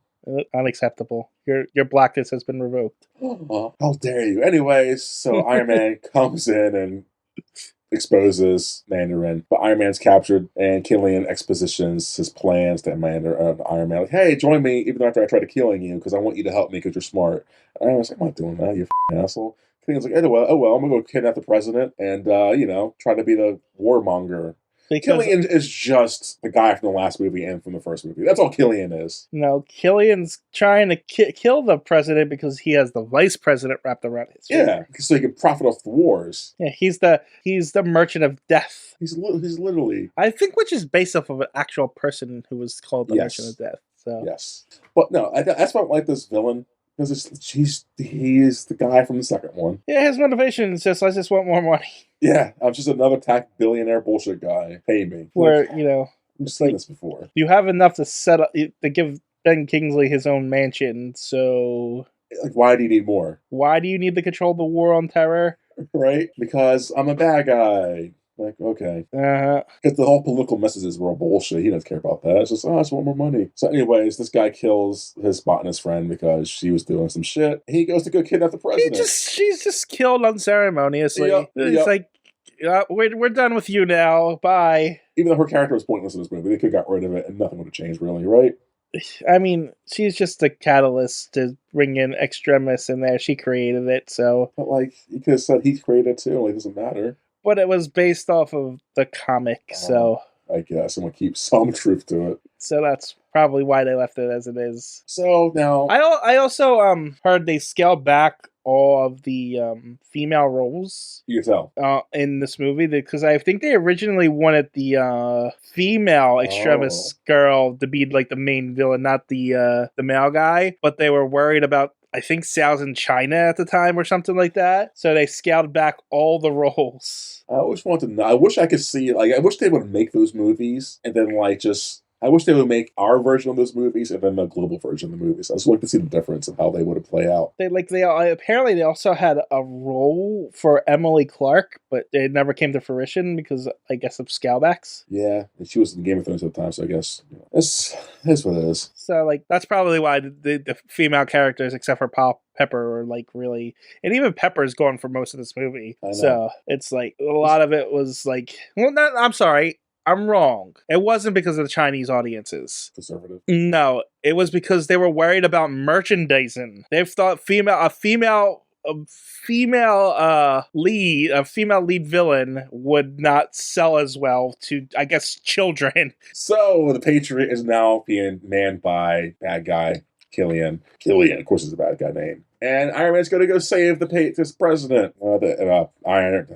Unacceptable. Your blackness has been revoked. How dare you? Anyways, so Iron Man comes in and exposes Mandarin, but Iron Man's captured, and Killian expositions his plans to Iron Man. Like, hey, join me, even after I try to killing you, because I want you to help me because you're smart. And Iron Man's like, I'm not doing that, you f***ing asshole. Killian's like, oh well, I'm gonna go kidnap the president and try to be the warmonger. Killian is just the guy from the last movie and from the first movie. That's all Killian is. No, Killian's trying to kill the president because he has the vice president wrapped around his finger. Yeah, so he can profit off the wars. Yeah, he's the merchant of death. He's literally, I think, which is based off of an actual person who was called the merchant of death. So yes, but no, that's why I like this villain. Because he is the guy from the second one. Yeah, his motivation is just, I just want more money. Yeah, I'm just another tech billionaire bullshit guy. Pay me. Where, I've seen this before. You have enough to set up, to give Ben Kingsley his own mansion, so... Like, why do you need more? Why do you need to control the war on terror? Right? Because I'm a bad guy. Like, okay. Because the whole political messages were all bullshit. He doesn't care about that. It's just, I just want more money. So anyways, this guy kills his botanist friend because she was doing some shit. He goes to go kidnap the president. She's just killed unceremoniously. Yep. It's like, we're done with you now. Bye. Even though her character was pointless in this movie, they could have got rid of it and nothing would have changed really, right? I mean, she's just a catalyst to bring in extremists in there. She created it, so... But, like, you could have said he created it too. Like, it doesn't matter. But it was based off of the comic, so... I guess, I'm going to keep some truth to it. So that's probably why they left it as it is. So, now... I also heard they scaled back all of the female roles. You can tell. In this movie, because I think they originally wanted the female extremist girl to be like the main villain, not the male guy. But they were worried about, I think, sales in China at the time or something like that. So they scaled back all the roles. I always wanted to know. I wish I could see, like, I wish they would make those movies and then, like, I wish they would make our version of those movies and then the global version of the movies. I just like to see the difference of how they would have played out. Apparently they also had a role for Emily Clark, but it never came to fruition because, I guess, of scalebacks. Yeah, and she was in Game of Thrones at the time, so I guess it's what it is. So, like, that's probably why the female characters, except for Pepper, are like really, and even Pepper's gone for most of this movie. So it's like a lot of it was like, I'm sorry. I'm wrong. It wasn't because of the Chinese audiences. Conservative. No, it was because they were worried about merchandising. They thought a female lead villain would not sell as well to, I guess, children. So the Patriot is now being manned by bad guy Killian. Killian, of course, is a bad guy name. And Iron Man's going to go save this president. The Iron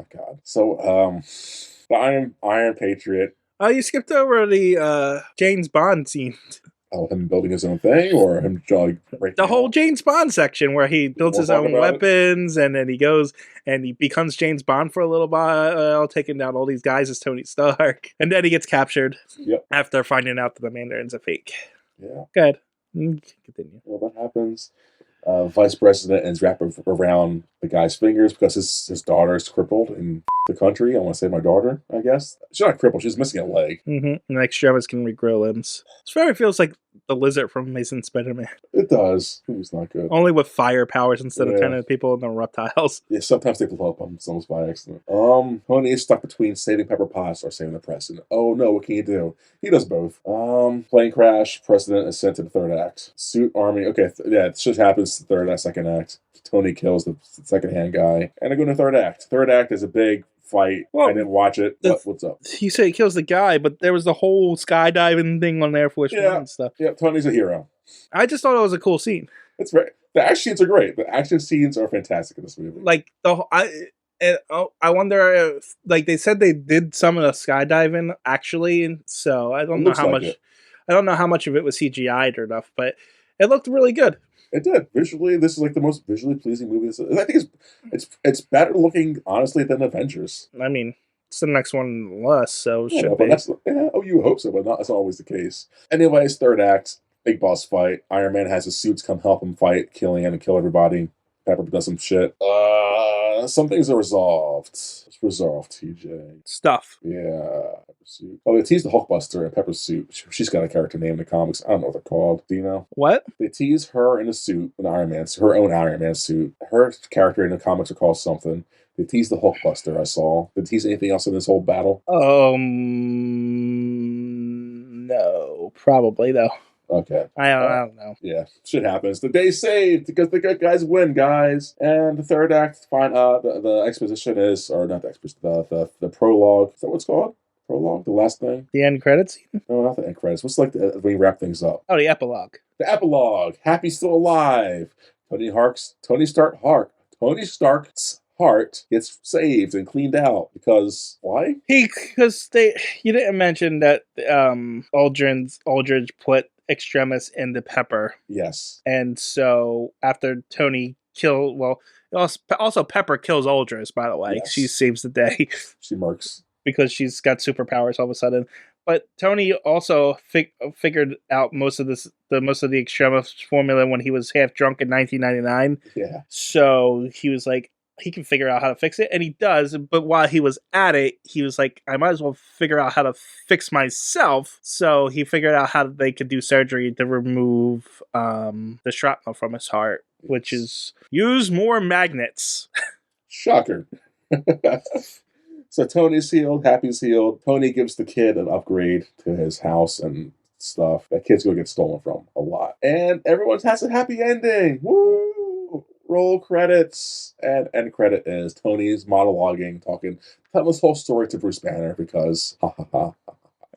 Patriot. Oh, you skipped over the James Bond scene. Oh, him building his own thing, or him the whole James Bond section where he builds his own weapons, and then he goes and he becomes James Bond for a little while, taking down all these guys as Tony Stark, and then he gets captured. Yep. After finding out that the Mandarin's a fake. Yeah. Good. Continue. Well, that happens. Vice President is wrapped around the guy's fingers because his daughter is crippled in the country. I want to say my daughter, I guess. She's not crippled. She's missing a leg. Mm-hmm. And extremists can regrow limbs. This very feels like the lizard from Amazing Spider-Man. It does. It's not good. Only with fire powers instead of turning people into reptiles. Yeah, sometimes they blow up on themselves by accident. Tony is stuck between saving Pepper Potts or saving the president. Oh no, what can you do? He does both. Plane crash. President is sent to the third act. Suit army. Okay, it just happens to the third act, second act. Tony kills the second-hand guy. And I go to third act. Third act is a big fight. Well, I didn't watch it. What's up? You say he kills the guy, but there was the whole skydiving thing on Air Force One and stuff. Yeah, Tony's a hero. I just thought it was a cool scene. It's right. The action scenes are great. The action scenes are fantastic in this movie. Like And I wonder if, like, they said they did some of the skydiving actually, and so I It don't know looks how like much. it. I don't know how much of it was CGI'd or enough, but it looked really good. It did visually. This is like the most visually pleasing movie. I think it's better looking, honestly, than Avengers. I mean, it's the next one on the list, so it Yeah, no, should but be. oh, you hope so, but not. That's not always the case. Anyways, third act, big boss fight. Iron Man has his suits come help him fight Killian and kill everybody. Pepper does some shit. Some things are resolved. It's resolved, TJ. Stuff. Yeah. Pepper suit. Oh, they teased the Hulkbuster in Pepper's suit. She's got a character name in the comics. I don't know what they're called. Do you know? What? They tease her in a suit, an Iron Man, her own Iron Man suit. Her character in the comics are called something. They tease the Hulkbuster. I saw. Did they tease anything else in this whole battle? No, probably though. Okay. I don't know. Yeah, shit happens. The day's saved because the good guys win, guys. And the third act, fine. The exposition is, or not the exposition, the prologue. Is that what it's called? Prologue, the last thing. The end credits scene? No, not the end credits. What's like when you wrap things up? Oh, the epilogue. The epilogue. Happy's still alive. Tony Stark's heart gets saved and cleaned out because why? You didn't mention that Aldridge put Extremis into Pepper, Yes. and so after Tony also Pepper kills Aldridge. By the way, Yes. She saves the day She murks. because she's got superpowers all of a sudden. But Tony also figured out most of the Extremis formula when he was half drunk in 1999. Yeah. So he was like, he can figure out how to fix it, and he does. But while he was at it, he was like, I might as well figure out how to fix myself. So he figured out how they could do surgery to remove the shrapnel from his heart, which is use more magnets. Shocker. So Tony's healed, Happy's healed. Tony gives the kid an upgrade to his house and stuff. That kid's gonna get stolen from a lot. And everyone has a happy ending. Woo! Roll credits. And end credit is Tony's monologuing, telling this whole story to Bruce Banner because ha ha ha.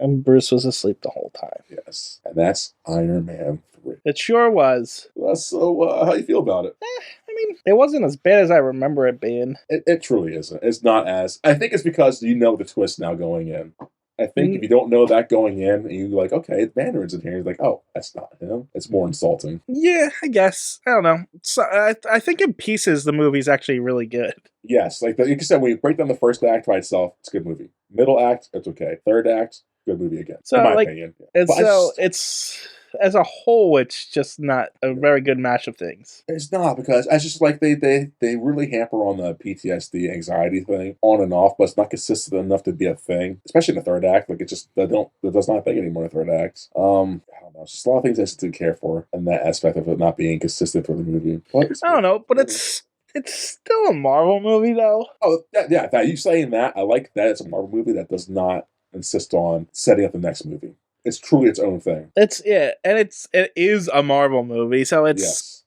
And Bruce was asleep the whole time. Yes. And that's Iron Man 3. It sure was. So how you feel about it? I mean, it wasn't as bad as I remember it being. It truly isn't. It's not as... I think it's because you know the twist now going in. I think if you don't know that going in, and you're like, okay, Mandarin's in here, you're like, oh, that's not him. It's more insulting. Yeah, I guess. I don't know. So, I think in pieces, the movie's actually really good. Yes, like you said, when you break down the first act by itself, it's a good movie. Middle act, it's okay. Third act, good movie again. So, in my like, opinion. it's as a whole, it's just not a very good match of things. It's not, because it's just like they really hamper on the PTSD anxiety thing on and off, but it's not consistent enough to be a thing, especially in the third act. Like, it just that does not think anymore in the third act. I don't know. It's just a lot of things I just didn't care for, and that aspect of it not being consistent for the movie. But I don't know, but it's still a Marvel movie, though. Oh, that you saying that, I like that it's a Marvel movie that does not insist on setting up the next movie. It's truly its own thing. And it is a Marvel movie, so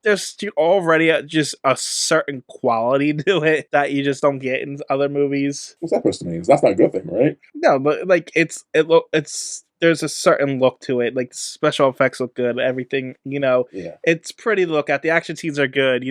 there's already just a certain quality to it that you just don't get in other movies. What's that supposed to mean? That's not a good thing, right? No, but like there's a certain look to it. Like, the special effects look good, everything, it's pretty to look at. The action scenes are good,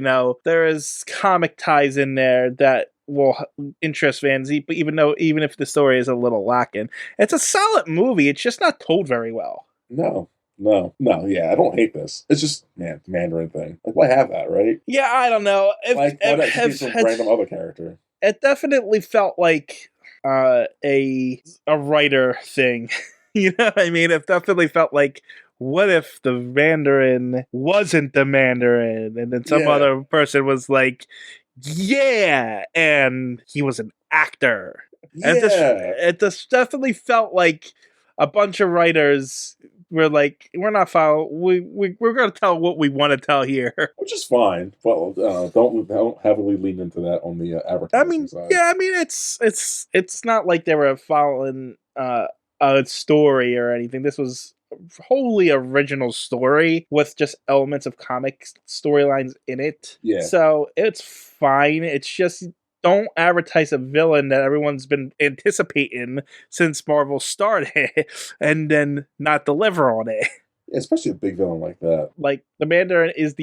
there is comic ties in there that will interest fans, even if the story is a little lacking. It's a solid movie. It's just not told very well. No, yeah, I don't hate this. It's just, Mandarin thing. Like, why have that, right? Yeah, I don't know. Why not just be some random other character? It definitely felt like a writer thing. You know what I mean? It definitely felt like, what if the Mandarin wasn't the Mandarin, and then some other person was like, yeah, and he was an actor. Yeah. It just definitely felt like a bunch of writers were like, we're not we're going to tell what we want to tell here, which is fine. Well, don't heavily lean into that on the advertising side. Yeah, I mean, it's not like they were following a story or anything. This was a wholly original story with just elements of comic storylines in it. Yeah. So it's fine. It's just, don't advertise a villain that everyone's been anticipating since Marvel started and then not deliver on it. Especially a big villain like that. Like the Mandarin is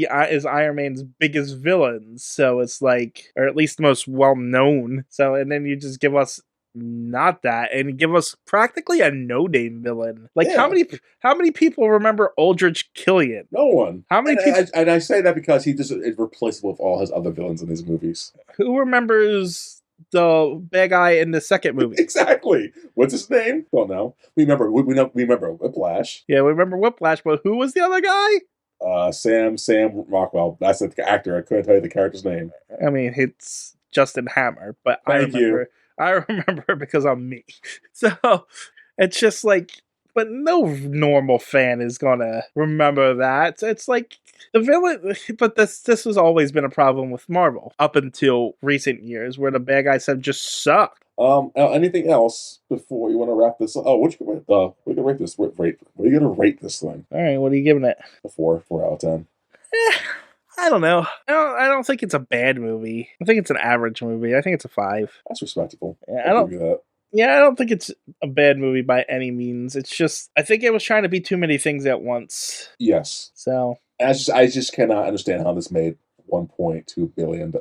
Iron Man's biggest villain, so it's like, or at least the most well known. So, and then you just give us not that and give us practically a no name villain. Like Yeah. how many people remember Aldrich Killian? No one. How many and people? and I say that because he just is replaceable with all his other villains in his movies. Who remembers the bad guy in the second movie? Exactly. What's his name? Don't know. We remember Whiplash. Yeah, we remember Whiplash, but who was the other guy? Sam Rockwell. That's the actor. I couldn't tell you the character's name. I mean, it's Justin Hammer, but Thank you. I remember because I'm me. So it's just like, but no normal fan is gonna remember that. It's like the villain, but this has always been a problem with Marvel up until recent years, where the bad guys have just sucked. Anything else before you want to wrap this up? Oh, what you rate? What are you gonna rate this? What are you gonna rate this thing? All right, what are you giving it? A 4 out of 10. I don't know. I don't think it's a bad movie. I think it's an average movie. I think it's a 5. That's respectable. Yeah, I'll give you that. Yeah, I don't think it's a bad movie by any means. It's just I think it was trying to be too many things at once. Yes. So I just cannot understand how this made 1.2 billion.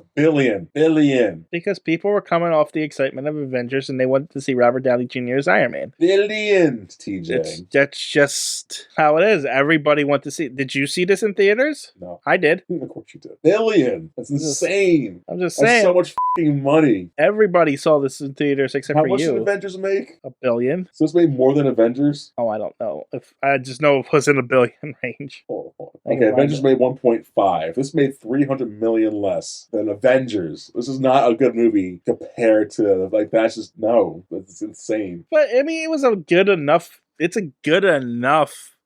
Because people were coming off the excitement of Avengers and they wanted to see Robert Downey Jr. as Iron Man. Billion, TJ. That's just how it is. Everybody went to see. Did you see this in theaters? No. I did. Of course you did. Billion. That's insane. I'm just That's saying. so much f***ing money. Everybody saw this in theaters except How for much you. did Avengers make? $1 billion. So it's made more than Avengers? Oh, I don't know. If I just know it was in $1 billion range. Oh, I okay, can Avengers find made 1.5. This made 300 million less than Avengers. This is not a good movie compared to, like, that's just, no. That's insane. But I mean, it was a good enough. It's a good enough.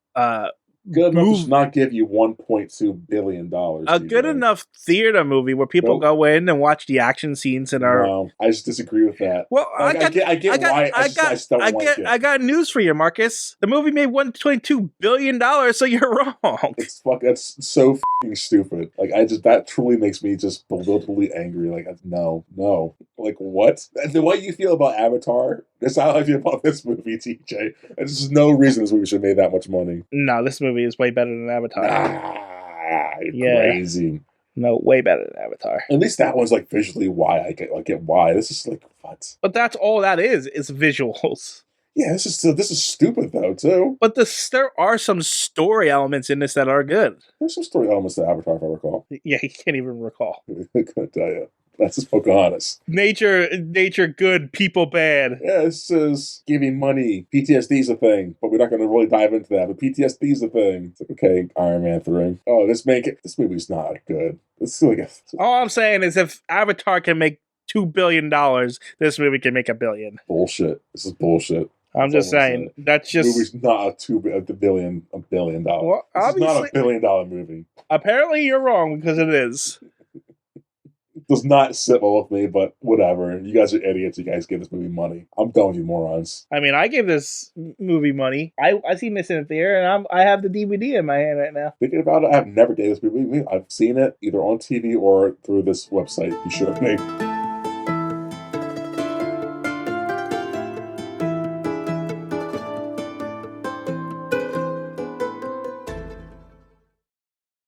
Good enough to not give you $1.2 billion. A good enough theater movie where people go in and watch the action scenes and are. No, I just disagree with that. Well, I get why. I just don't like it. I got news for you, Marcus. The movie made $1.2 billion, so you're wrong. That's so f***ing stupid. Like, that truly makes me just bewilderedly angry. Like, no. Like, what? The way you feel about Avatar, that's how I feel about this movie, TJ. There's just no reason this movie should have made that much money. No, this movie is way better than Avatar. Crazy. No, way better than Avatar. At least that one's like visually why I get why. This is like, what? But that's all that is visuals. Yeah, this is stupid though too. But there are some story elements in this that are good. There's some story elements to Avatar, if I recall. Yeah, you can't even recall. I couldn't tell you. That's just Pocahontas. Nature good, people bad. Yeah, this is giving money. PTSD is a thing, but we're not going to really dive into that. But PTSD is a thing. It's like, okay, Iron Man 3. Oh, this movie's not good. It's like all I'm saying is if Avatar can make $2 billion, this movie can make $1 billion. Bullshit. This is bullshit. I'm just saying. That's just. This movie's not $1 billion. Well, this is not $1 billion movie. Apparently, you're wrong because it is. Does not sit well with me, but whatever. You guys are idiots. You guys give this movie money. I'm done with you morons. I mean, I give this movie money. I seen this in the theater, and I have the DVD in my hand right now. Thinking about it, I have never gave this movie. I've seen it either on TV or through this website you showed me.